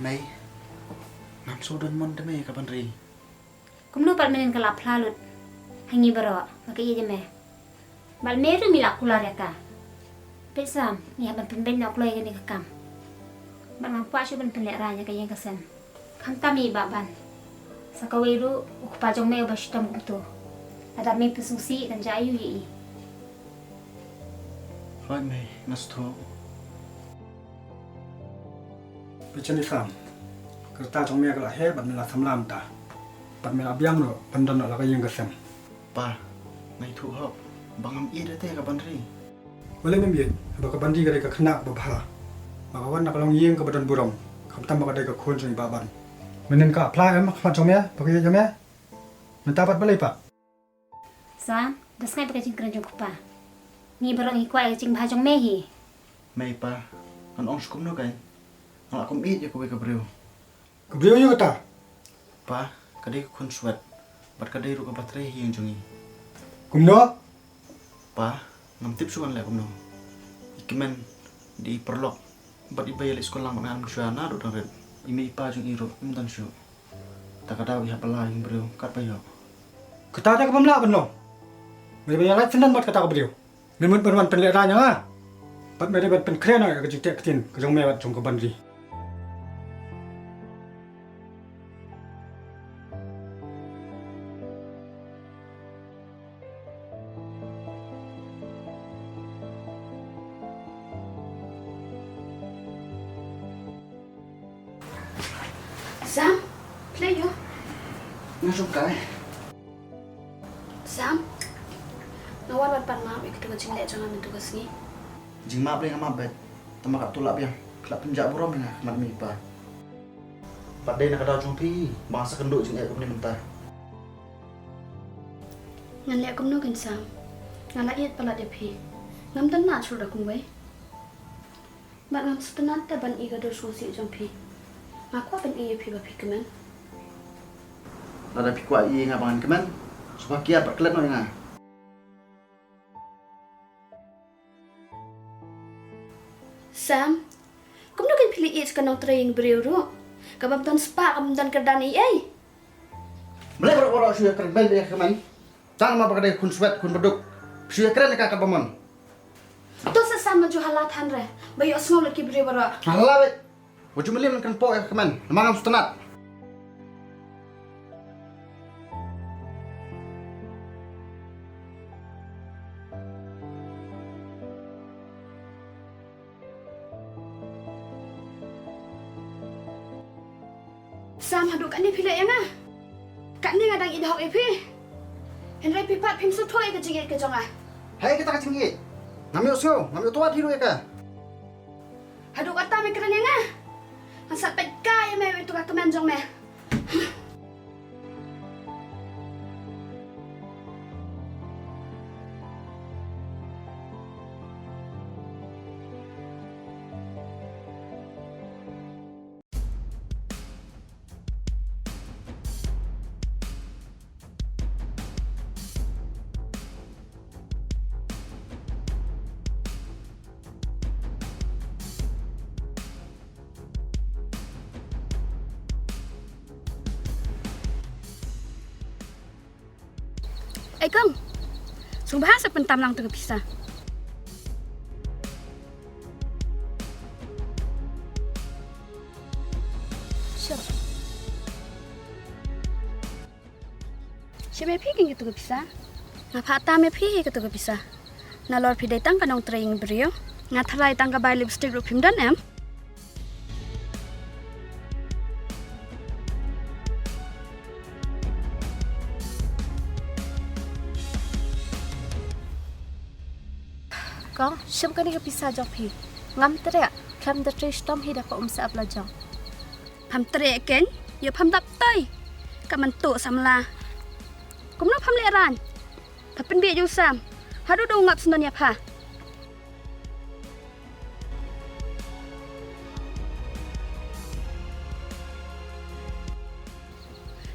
Mei, nam sodan mon de mei ka Bandri. Kumno pat menen kalap lalut. Hangi baro, maka iya je meh. Bal meru milak kular ya ka. Pesam, ni haban pemben nak kular ni kakam. Bal mampu asyuk ben penlek ranya ka yang kesen. Kan tami baban. Sakawiru ukupajong mei bashitam kumtu. Ada mei pesusi dan jayu yi. Hoi mei, nas to. Macam ni Sam. Kereta cong me kalau he bat mela samlam ta. Bat mela biang lo pandan lo ka yang kesem. Pa, ngai thu hop. Bangam i de te ka bandri. Boleh membiat. Ba ka bandi ka de ka khna ba bha. Ba ka wan nak long yeng ka badan buram. Kham tam ba ka de ka khon sing ba ban. Menen ka apply em ka cong me, ba ka ya me. Mentapat balai pak. Sam, dah sekai pakai cing kerja kupa. Ni barang kuat cing bha cong me hi. Mai pa, kan ong skum no kai. Ang akom i je ko ka breu. Ka breu yo ta. Pa, ka de khon swat. Bat ka de ru ka batre hi yang jongi. Kumno? Pa, ngam tip suan le kumno. Ikimen di perlok. Bat ibayal sekolah ngam syana do dang red. Imi pa jong iro imdan syu. Takadaw iha pala yung breu kat pa yo. Kata ada ka pamla ban lo. Mai ba lai senan bat kata ka breu. Memut berwan pen le ra nya. Bat mai de bat pen kren ka jing tek tin ka jong me bat jong ka bandri. Sam, play yo. Ngasuk kai. Sam, nawan ban pan ma ik tu jing le jangan tu kasni. Jing ma ble ngam bet. Tama ka tulap yang. Kelap penjak buram na mat mi pa. Pat de nak ada jong pi, bangsa kenduk jing e ko ni mentah. Ngan le kum no kan Sam. Ngan la iet pala de phi. Ngam tan na chur da kum wei. Mat ngam sutanat ta ban i ga do su si jong phi. Aku akan iya pi bapi kemen. Lada pi kuat i ngabangan kemen. Supaya kia pat kelet no nga. Sam, kamu nak pilih iet kan nong training beriu ro. Kabam dan spa kabam dan kerdan i ai. Mulai berorok suya keren bel dia kemen. Jangan ma bakade kun swet kun beduk. Suya keren ka kabamon. Tu sesam maju halatan re. Bayo semua lagi beriu bara. Halawet. Wajib melim kan po kemen. Namangam sutanat. Sam haduk kan ni pilih yang ah. Kat ni ngadang idhok epi. Henry pipat pim su thoi ke jingit ke jong ah. Hai kita ka jingit. Ngami usyo, ngami tuat hiru ka. Haduk ata me keren yang ah. Asat pekai me itu ka kemen jong me. Kong, sumpah sepentam lang tengah pisah. Siapa pergi gitu ke pisah? Ngapa tak pergi gitu ke pisah? Nalor pergi datang ke nong training beriu, ngaterai tangga bay lipstick rupim dan em. Kong, siapa kani kepisah jauh pi? Ngam teriak, kem dah trace tom hidup kau umsap belajar. Pam teriak kan? Ya pam tak tay. Kaman tu samla. Kau mana pam leran? Papen biar jusam. Haru dong ngap senon ya pa.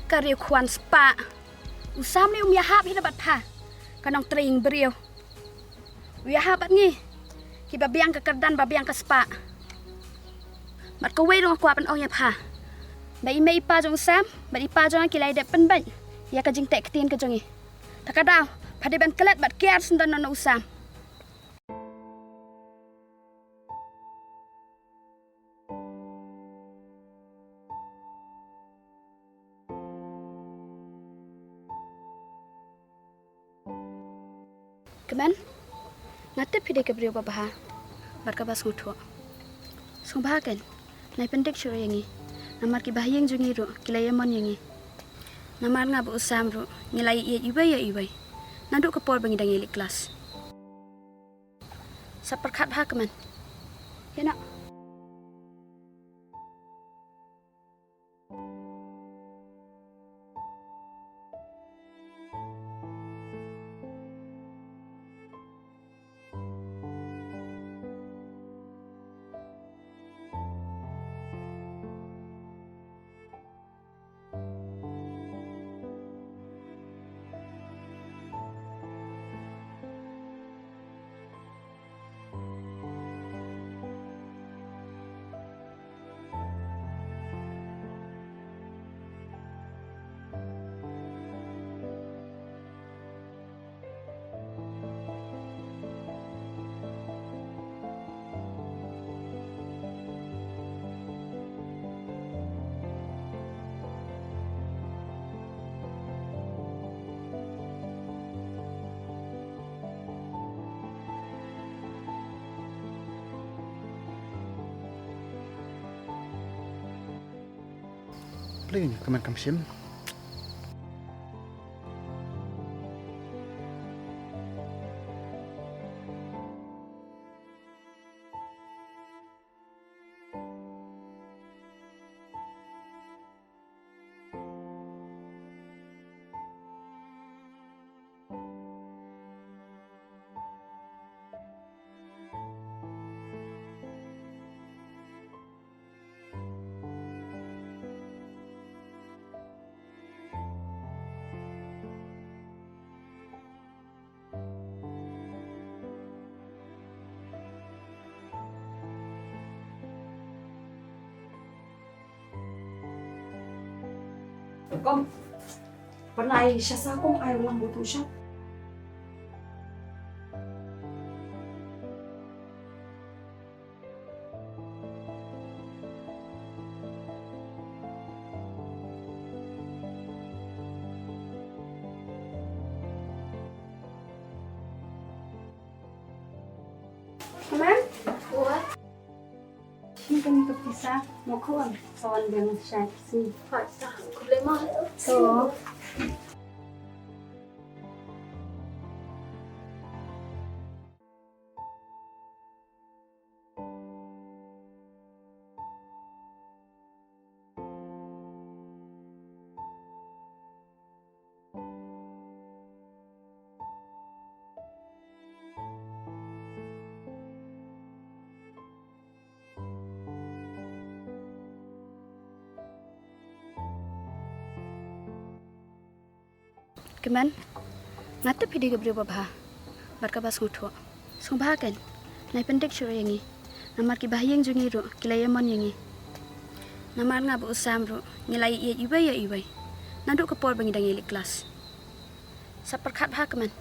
Kari kuan spa. Usam ni yahap hidup pa. Kanong tring beriu. Yahap ni. Ki babiang ke kerdan babiang ke spa. Mat ko wei dong aku apan ong ya pa. Ba ime ipa jong sam, ba ipa jong ki lai de pen ban. Ya ka jing tek tin ke jongi. Takadaw, pada ban kelet bat kiar sendan no usam. Kemen, ngatep pide ke beriu babaha. Bat ka bas ngutua. Sumbahaken. Nai pentek syur yangi. Namar ki bahayang jungi ro kilayamon yangi. Namar nga bu usam ro ngilai iya ibai. Naduk kepor bangi dangi lik kelas. Saperkat bah keman. Ya nak. Beli keman kamsim. Kong, pernah siya sa akong ayaw lang buto siya. Keman? What? Sini kami terpisah. Mau kawan. Kawan yang saya sini. Kulay mo. So, Keman? Ngata pidi ke berapa bah? Berkabas ngutu. Sung bah kan? Nai pendek syur yangi. Namar ki bahayang jungi ro kilayamon yangi. Namar nga bu usam ro ngilai iya ibai. Naduk kepor bangi dangi lik kelas. Saperkat bah keman.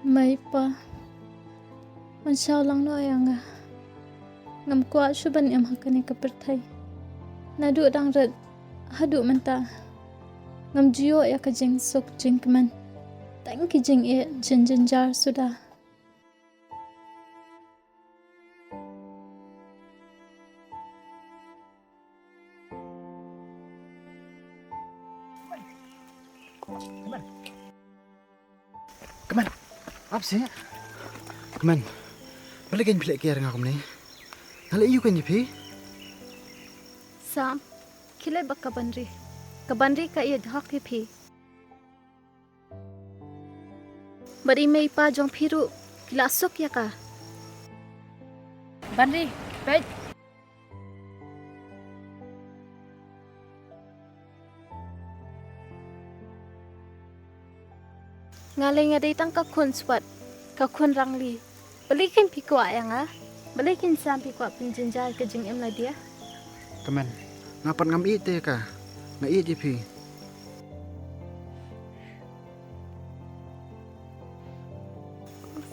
May pa. Mansyaw lang no yang ngam kuat syuban em hakani kapertai. Nadu dang red hadu menta. Ngam jiyo ya kajing sok jing keman. Tang ki jing e jin jar sudah. Keman. Apa sih? Keman. Balik kan pilih kira dengan aku ni. Nala iu kan jepi? Sam, kile bak kabandri. Kabandri ka iya dhak pi. Bari mei pa jong phiru kila asok ya ka. Bandri, bed. Ngalay nga day tang kakun swat, kakun rangli. Balikin piko ayang ah. Balikin sam piko pinjenjar ke jing em la dia. Keman. Ngapan ngam ite ka? Na iya jepi.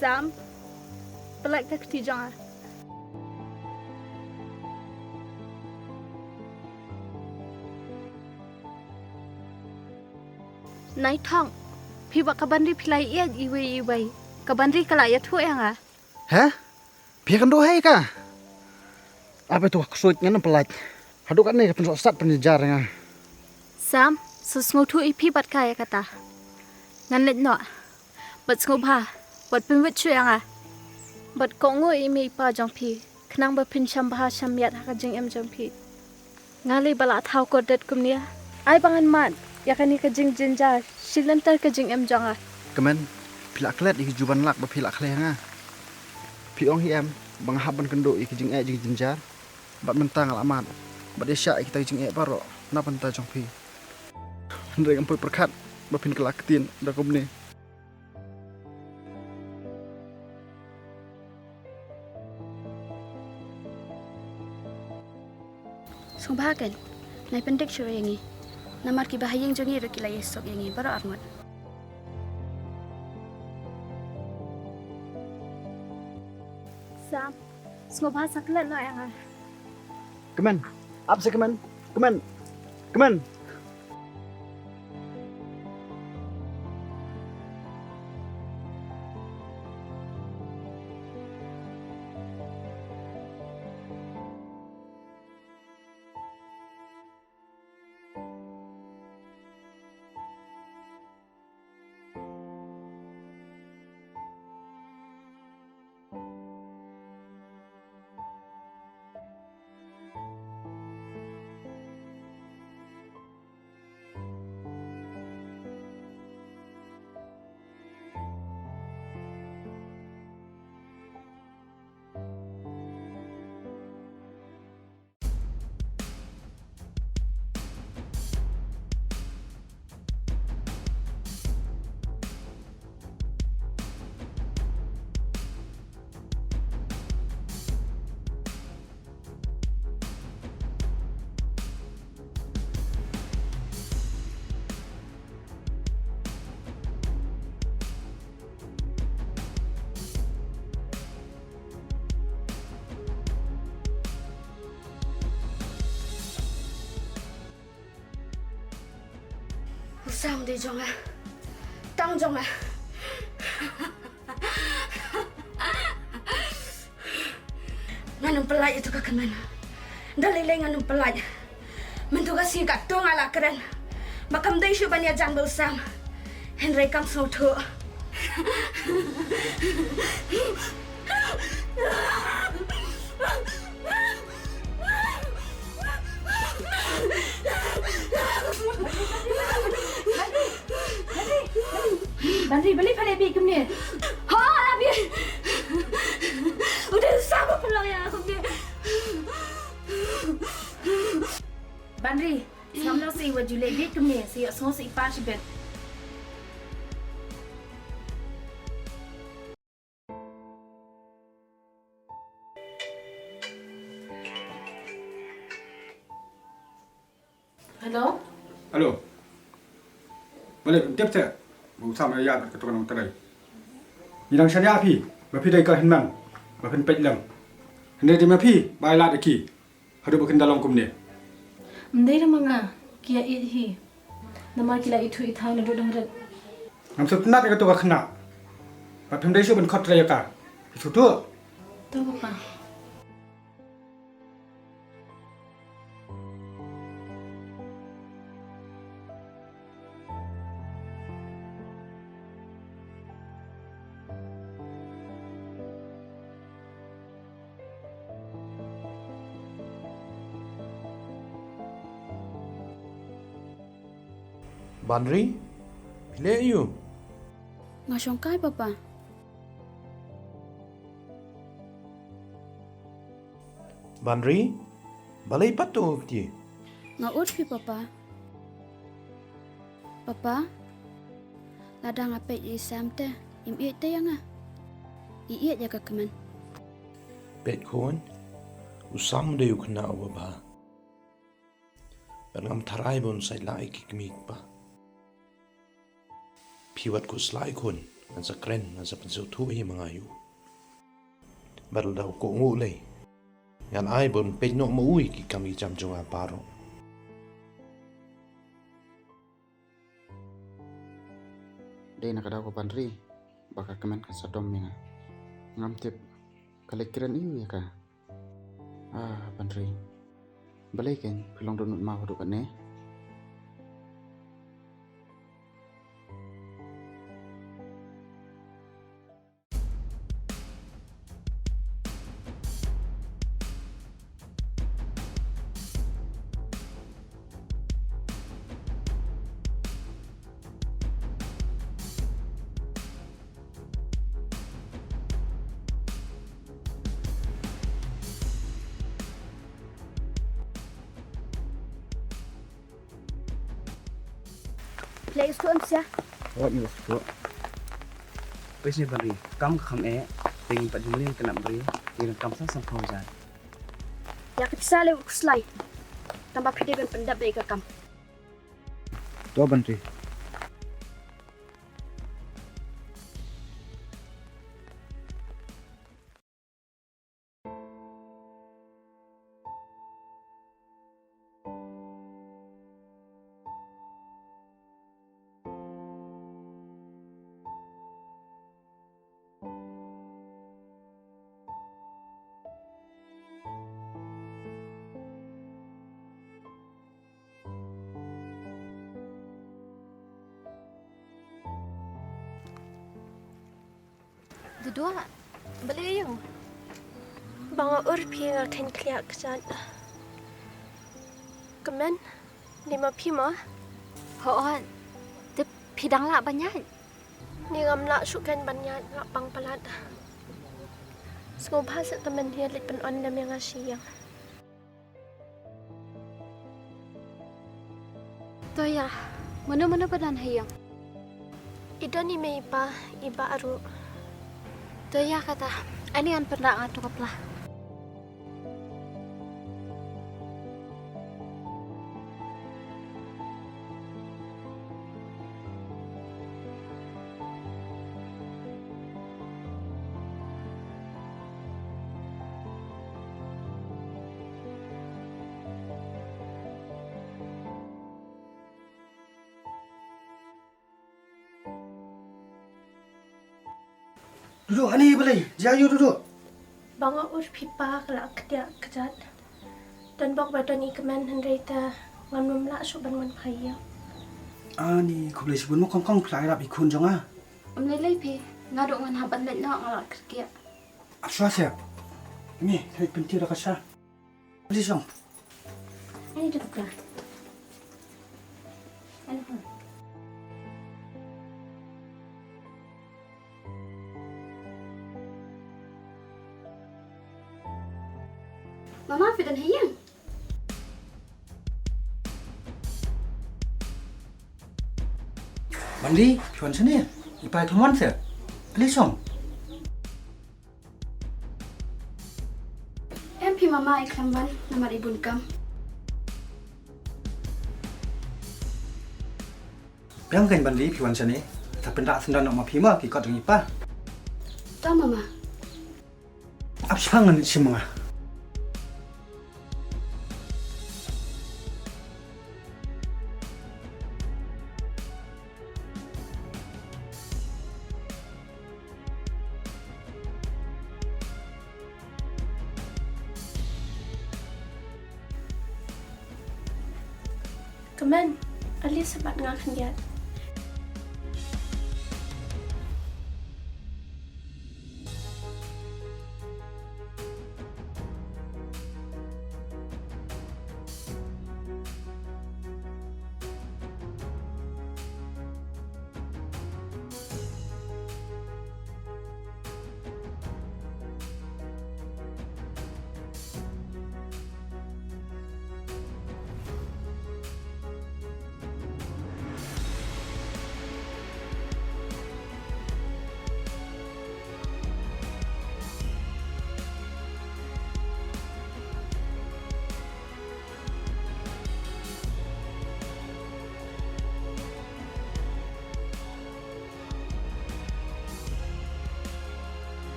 Sam, pelak tak ti jangan. Nai thong, pi bak kabandri pilai ia iwe. Kabandri kala ya tu yang ah. Hah? Biarkan doa ka. Apa tu kesuit ngana pelat. Haduk kan ni pensok sat penjejar nga. Sam, susngu tu ipi bat kaya kata. Ngan let no. Bat sngu ba, bat pinwit chu yang ah. Bat kongo imi pa jong pi. Kenang ba pin sham bah sham yat ha jing em jong pi. Ngali bala thau ko det kum nia. Ai bangan mat. Ya kan ni kejing jinjar, silantar kejing em jong ah. Kemen pilak klet iki juban lak ba pilak klet nga. Pi ong hi em bang haban kendo iki jing jing jinjar. Bat mentang alamat. Bat dia syak kita jing paro. Na panta jong pi. Ndai ampoi perkat ba pin kelak ketin da kum ni. Sumbahakan, nai pendek syur yang ni. Namar ki bahayang jongi reki lai esok yang ni baru armut. Sam, sumbaha saklat no yang ah. Kemen, apa sih kemen? Kemen. Sam di jong ah. Tang jong ah. Nganong pelai itu ke kemana? Dalilai nganong pelai. Mentuga si kat tong ala keren. Makam dai shu banya jang Sam. Henry kam so tu. Bandri, balik pada Abi kum ni. Ha, Abi. Udah sama pelang yang aku ni. Bandri, sambil si wajib lebih kum ni, si semua si pas bet. Hello? Halo. Balik tiap tiap. Berusaha ayat ketukan orang terai. Bilang saya api, bapi dah kau henman, bapi pet lam. Hendak dia api, bayar lagi. Hadu bukan dalam kum ni. Mendai ramanga, kia hi. Nama kila itu ithai na dudang red. Nampak nak ketukan kena. Bapi dah sudah benkot terai ka. Itu tu. Tahu apa? Bandri, pilih you. Ngasongkai papa. Bandri, balai patu ti. Ngaut pi papa. Papa, ladang apa Sam teh? Iiat teh yang ah. Iiat jaga keman. Bet kon, usam de yuk na ba. Bangam tarai bon sai lai kikmik ba. Piwat ko slai kon, an sa kren an sa pensu thu hi mangayu badal daw ko ngulay yan ay bon pejno maui ki kami jam jonga paro Day nakadaw ko panri baka kemen ka sa dom minga ngam tip kalikiran iyo ya ka panri balikin pilong donut mau do kan Lấy xuống xe. What you for? Pesi bari, kam kham ting pat jumlin kana bari, tin kam sa sam khau ja. Ya kita le slide. Tambah pede ben pendap dai ka kam. To bantri. Dua, beli yang. Banga urpi akan keliak kesan. Kemen, นี่มาพี่มา Hoan, te pidang la banyak. นี่งำละชุกันบัญญัติละปังปลัดสงบภาษาkemen dia lit pen on dam yang asyang. Toya, mana-mana badan hayang. Ida ni may iba aru. Toya kata, ani an pernah ngatuk kaplah. Duduk, Ani boleh. Jayu duduk. Banga ur pipa kelak kedia kejat. Dan bok badan ni kemen hendraita ngamnum la su ban man phaya. Ani, kau boleh sebut mu kong pelai rap ikun jong Lelai pi, ngaduk ngan haban let nak ngalak kerja. Aswa siap. Ni, hai pentir dah kasar. Boleh jong. Ini duduk lah. Mama fidan hayang. Mandi, pion sini. Ipai tuan se. Boleh jong. MP mama iklamban nomor ibun kam. Yang kan bandi pion sini. Tapi pendak sendan nak mapima ki kau dengi pa. Tahu mama. Apa ngan semua? Kemen, ali sebat ngakan dia.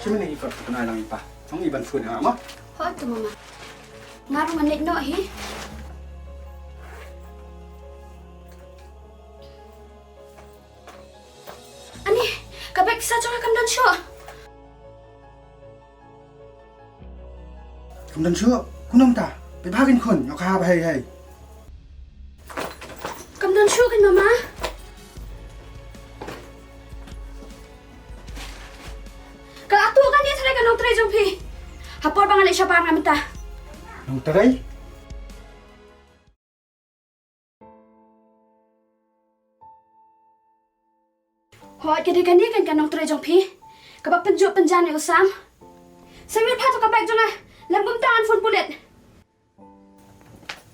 Cuma ni ikut kenal lang ipa. Ang iban phone ha mo. Ho tu mama. Ngaru manik no hi. Ani, kabek sa jong kam dan syo. Kam dan syo, kunam ta. ไปพากินคนเอาคาไปให้ Kam dan syo kan mama. Kalau atu kan dia sarai kan nong tre jong pi. Hapor bangan le syapar ngamita. น้องตะไร Hoi ke dia kan nong tre jong pi. Kabak penjuk penjan ne usam. Sambil patu kabak jong ah. Lambum tangan phone pulet.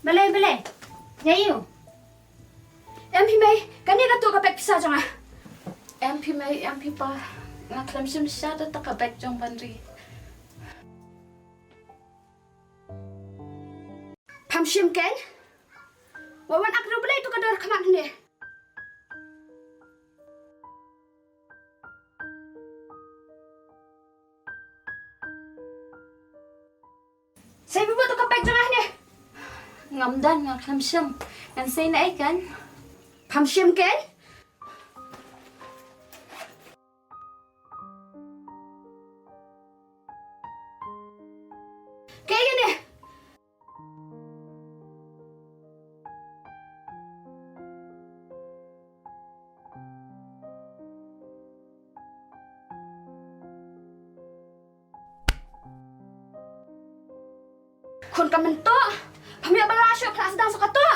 Bale. Jayu. Em pi mai, kan dia katu kabak pisah jong ah. Em pi mai, em pi pa. Nga klam sim sya da ta kabek jong banri. Pam shim ken? Wawan akru bale tu kador kamak ni. Saya buat tu kabak jong ah ni. Ngam dan nga klam sim. Ngan say na kan? Pam shim ken? Kayak gini. Kun kamen to. Pamya balasyo kelas dan suka to.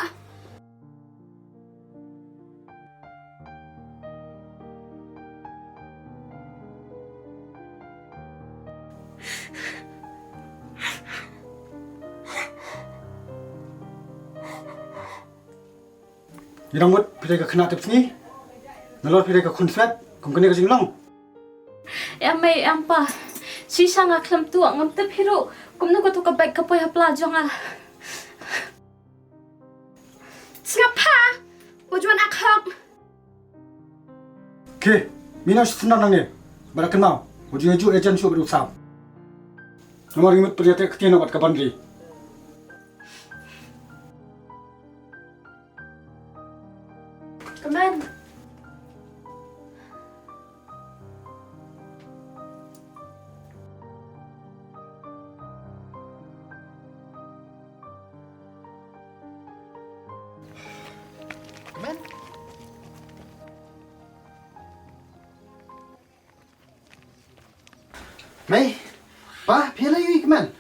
Irang mut pilih ke kena tips ni. Nalor pilih ke konsep, kum kena ke jinglong. Em mai em pa. Si sa nga klam tu ngam te phiro. Kum na ko tu kabek kapoy hapla jong ah. Ngapa? Ujuan akhok. Ke, mina senang nang ni. Bara kenal. Ujung ju ejen su berusam. Nomor imut pilih te ketino bat kapan ri. Kaman. Kaman. Mai. Pa, pila yu kaman.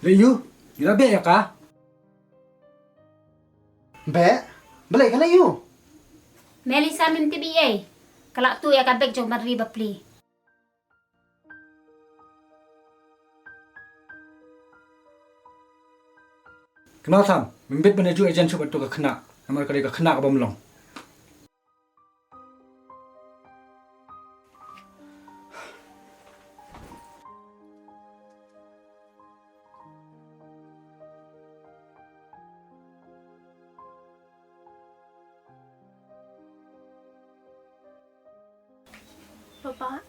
Leyu, ira be ya ka? Be, balik kan yu. Meli Sammy TBA. Kalau tu ya kabek jong banri bapli. Kenal sam, mimbit menuju ejen su betul ke kena. Nomor kali ke kena ke bomlong. Baba,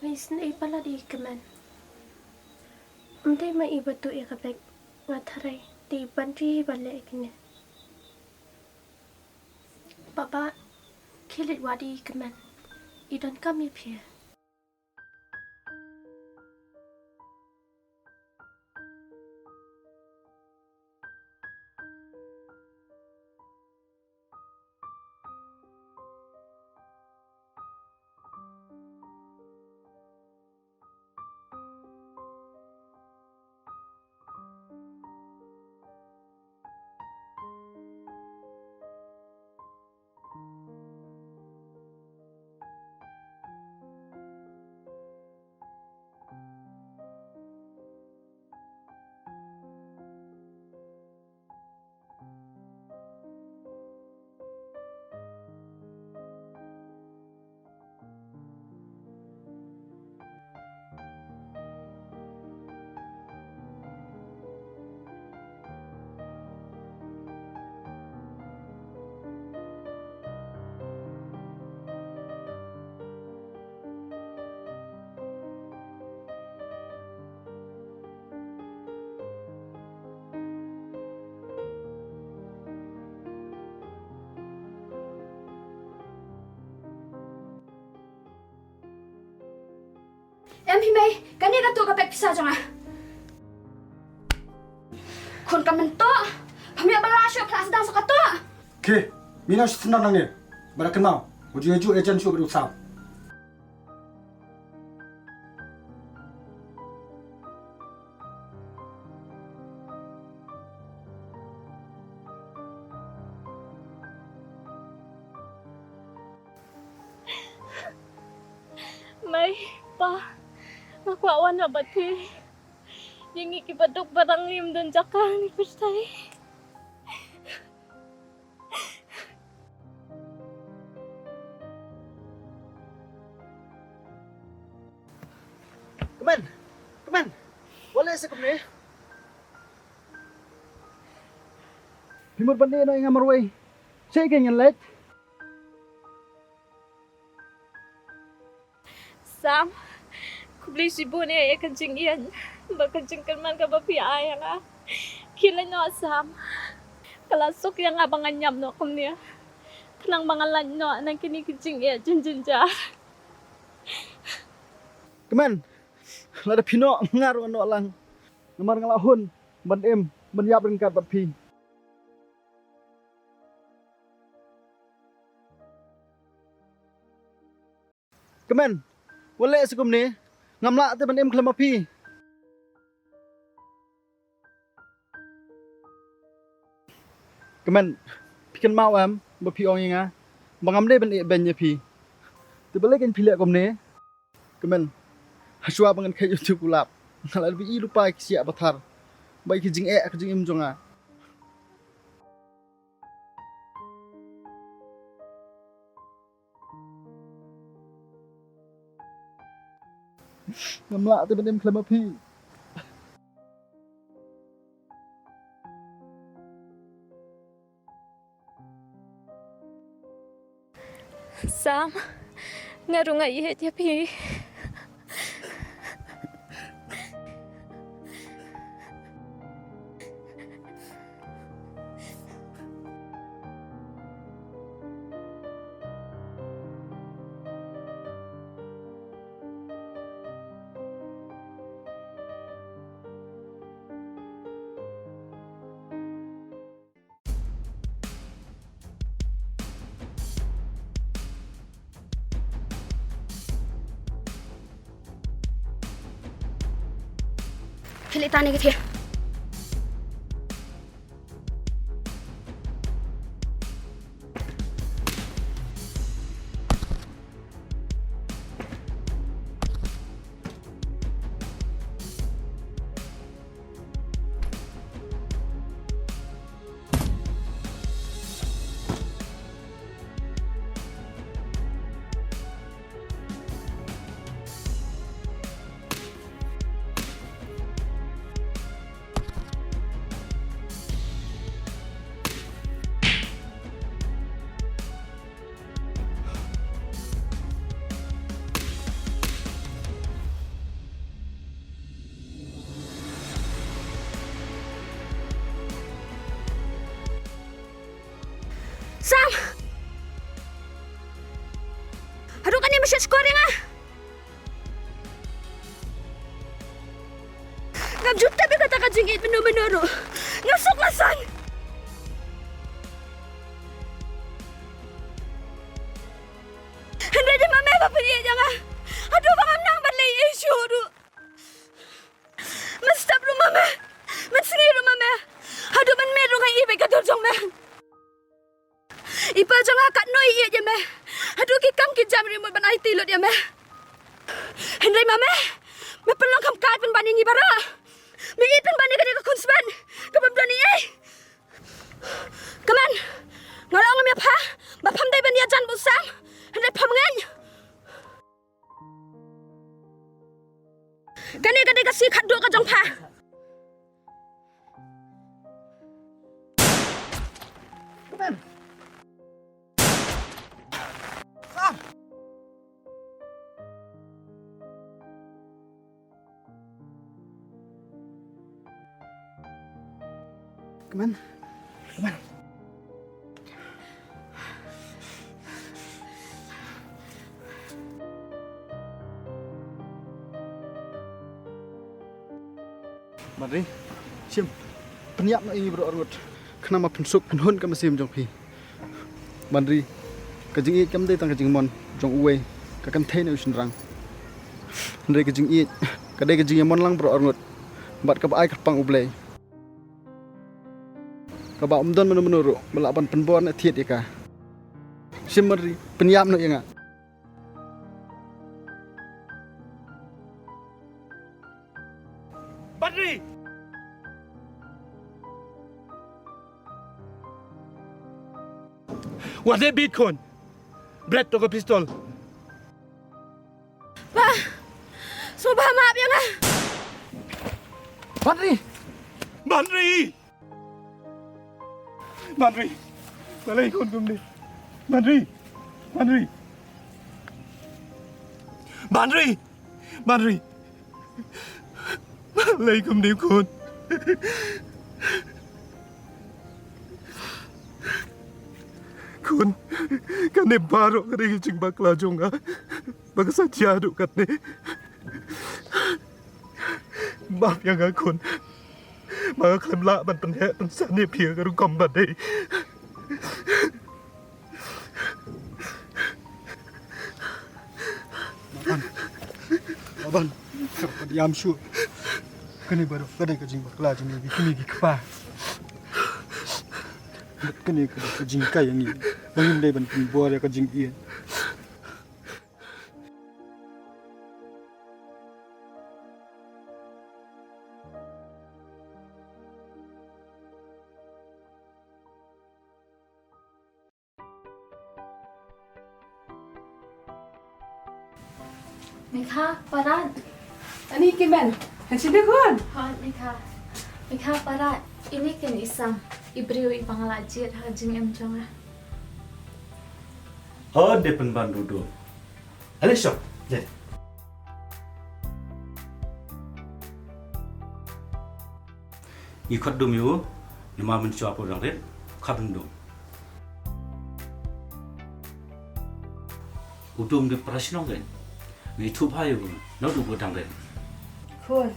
may snay pala di kaman. Hindi maiba to ikabek nga taray. Di bandri balik kanya. Baba, kilit wadi kaman. Idan kami pia. em hi mai kan ni ka tu ka pek pisa jonga kon ka men to pamia bala syo kelas dan saka to Oke, mina senang nang ni. Bara kenal. Uju ejen syu berusaha. Mai, pa, makwawan na ba ti? Yung ikipadok barang lim doon jakang ni Pistay. Kemen. Wala sa kumni. Himut bandi no inga marway. Sige ngan let. Sam, kubli si Bune ay kanjing iyan. Bakajing kalman ka ba piyaya nga? Kila no, Sam. Kalasok yung abangan nyam no kum niya. Kanang mga lan no, nang kinikijing iya, jinjinja. Kemen. Lada pino ngaru ano lang. Namar ngalahun ban em ban yap ringkat bat pi. Kemen. Wala sa kumni. Ngamla te ban em klama pi. Kemen. Pikan mau am ba pi ong nga. Bangam de ban e ben ya pi. Te balik kan pilek kumni. Kemen. Haswa bangan kay YouTube kulap. Kalau lebih lupa siap batar. Baik kijing kijing im jonga. Ngamla tu benim kelama pi. Sam, ngaru nga ihet ya pi. Pilih tani ke dia. Sam! Aduh kan ni masih scoring ah. Ngam juta bi kata ka JINGIEID benar-benar. Ngasuk lasan. Hendak dia mame apa dia jangan. Aduh bang nang balai issue du. Mestap lu mame. Mensingi lu mame. Aduh men meru ngai ibe ka jong me. Ipa jangan kat noi ye je me. Aduh ki kam ki jam remote ban IT lo dia me. Hendai mame. Me pelong kam kat pen bani ni bara. Me it pen bani ka dia ka kunsban. Ka ban ni eh. Kaman. Ngalong ngam ya pa. Ba pham dai ban ya jan bu sam. Hendai pham ngan. Kani ka dia ka si khat do ka jong pa. Kemen. Kemen. Kemen. Mari, sim, penyiap nak ini berorot. Kenapa pensuk penhun kamu sim jong pi. Mari, kajing i kam tang kajing mon jong uwe kakan thai na usin rang. Mari kajing i kadai kajing mon lang berorot. Bat kap ai kapang ublei. Kaba umdon menuru melaban penbon na thiet ika. Sim mari, penyiap nak yang Badri! Wade beat kon. Brett to ke pistol. Pak, sumpah maaf ya nga. Badri! Badri! Badri! Balai kon kum ni. Badri! Badri! Badri! Badri! Balai kum ni kon. Kun, kan baru kena cing bakla jonga, bagi saja duk kat ni. Maaf yang kun, maka klaim lah ban penhek pensan ni pia karu kombat ni. Aban, diam syu. Kini baru kena kajing bakla jini bikini bikpa. Kini kajing kaya ni. Bangin dai ban penbuar ya kajing ian. Mika, parat. Ani kiman? Hancida kon. Ha, Mika parat. Ini kan isam. Ibriu ipangalajir hajing emjonga. Oh, depan bandu do. Alisha, je. Ikut dum yu, nama mencuap orang red, kabin dum. Udum de prasnong kan. Ni tu payu, no du bodang red. Kon.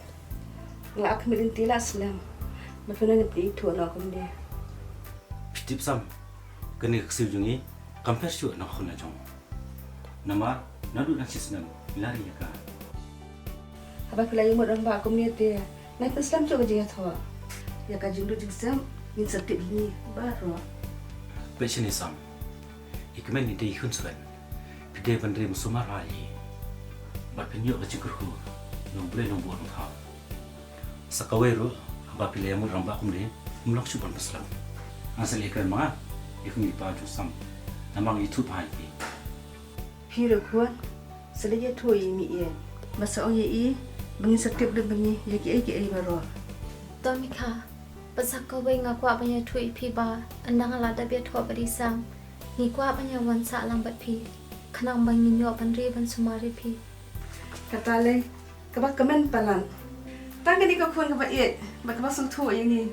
Ngelak kemirin tila selam. Macam ni beli tu nak kemudian. Pitip sam, kena kesejungi, kampir syuk nak kena jong. Nama, nadu nasi senang, lari ya kah. Abang pelai umur orang bak kemudian dia. Naik Islam juga dia tahu. Ya kajung tu juga min sertip ini baru. Passion Islam, ikmen ni dia ikut segan. Pidai bandri musumar lagi. Berpenyok kecukuhu, nomble nombor muka. Sakaweru. Abang pilih yang murah rambak kemudian mulak cuban besar. Asal ikan mana? Ikan di baju sam. Namang itu pahit. Pira kuat. Selagi tu ini ia. Masa orang ini bangin setiap dah bangin lagi baru. Domika, pasal kau ngaku apanya tu ipi ba. Andang alada biar tu berisam. Ni ku apanya wansa lambat pi. Kenang bangin yo pandri ban sumari pi. Kata le, kebak kemen palan. Tangga ni kau kuan kebak iet. Bak kebak sung tu yang ni.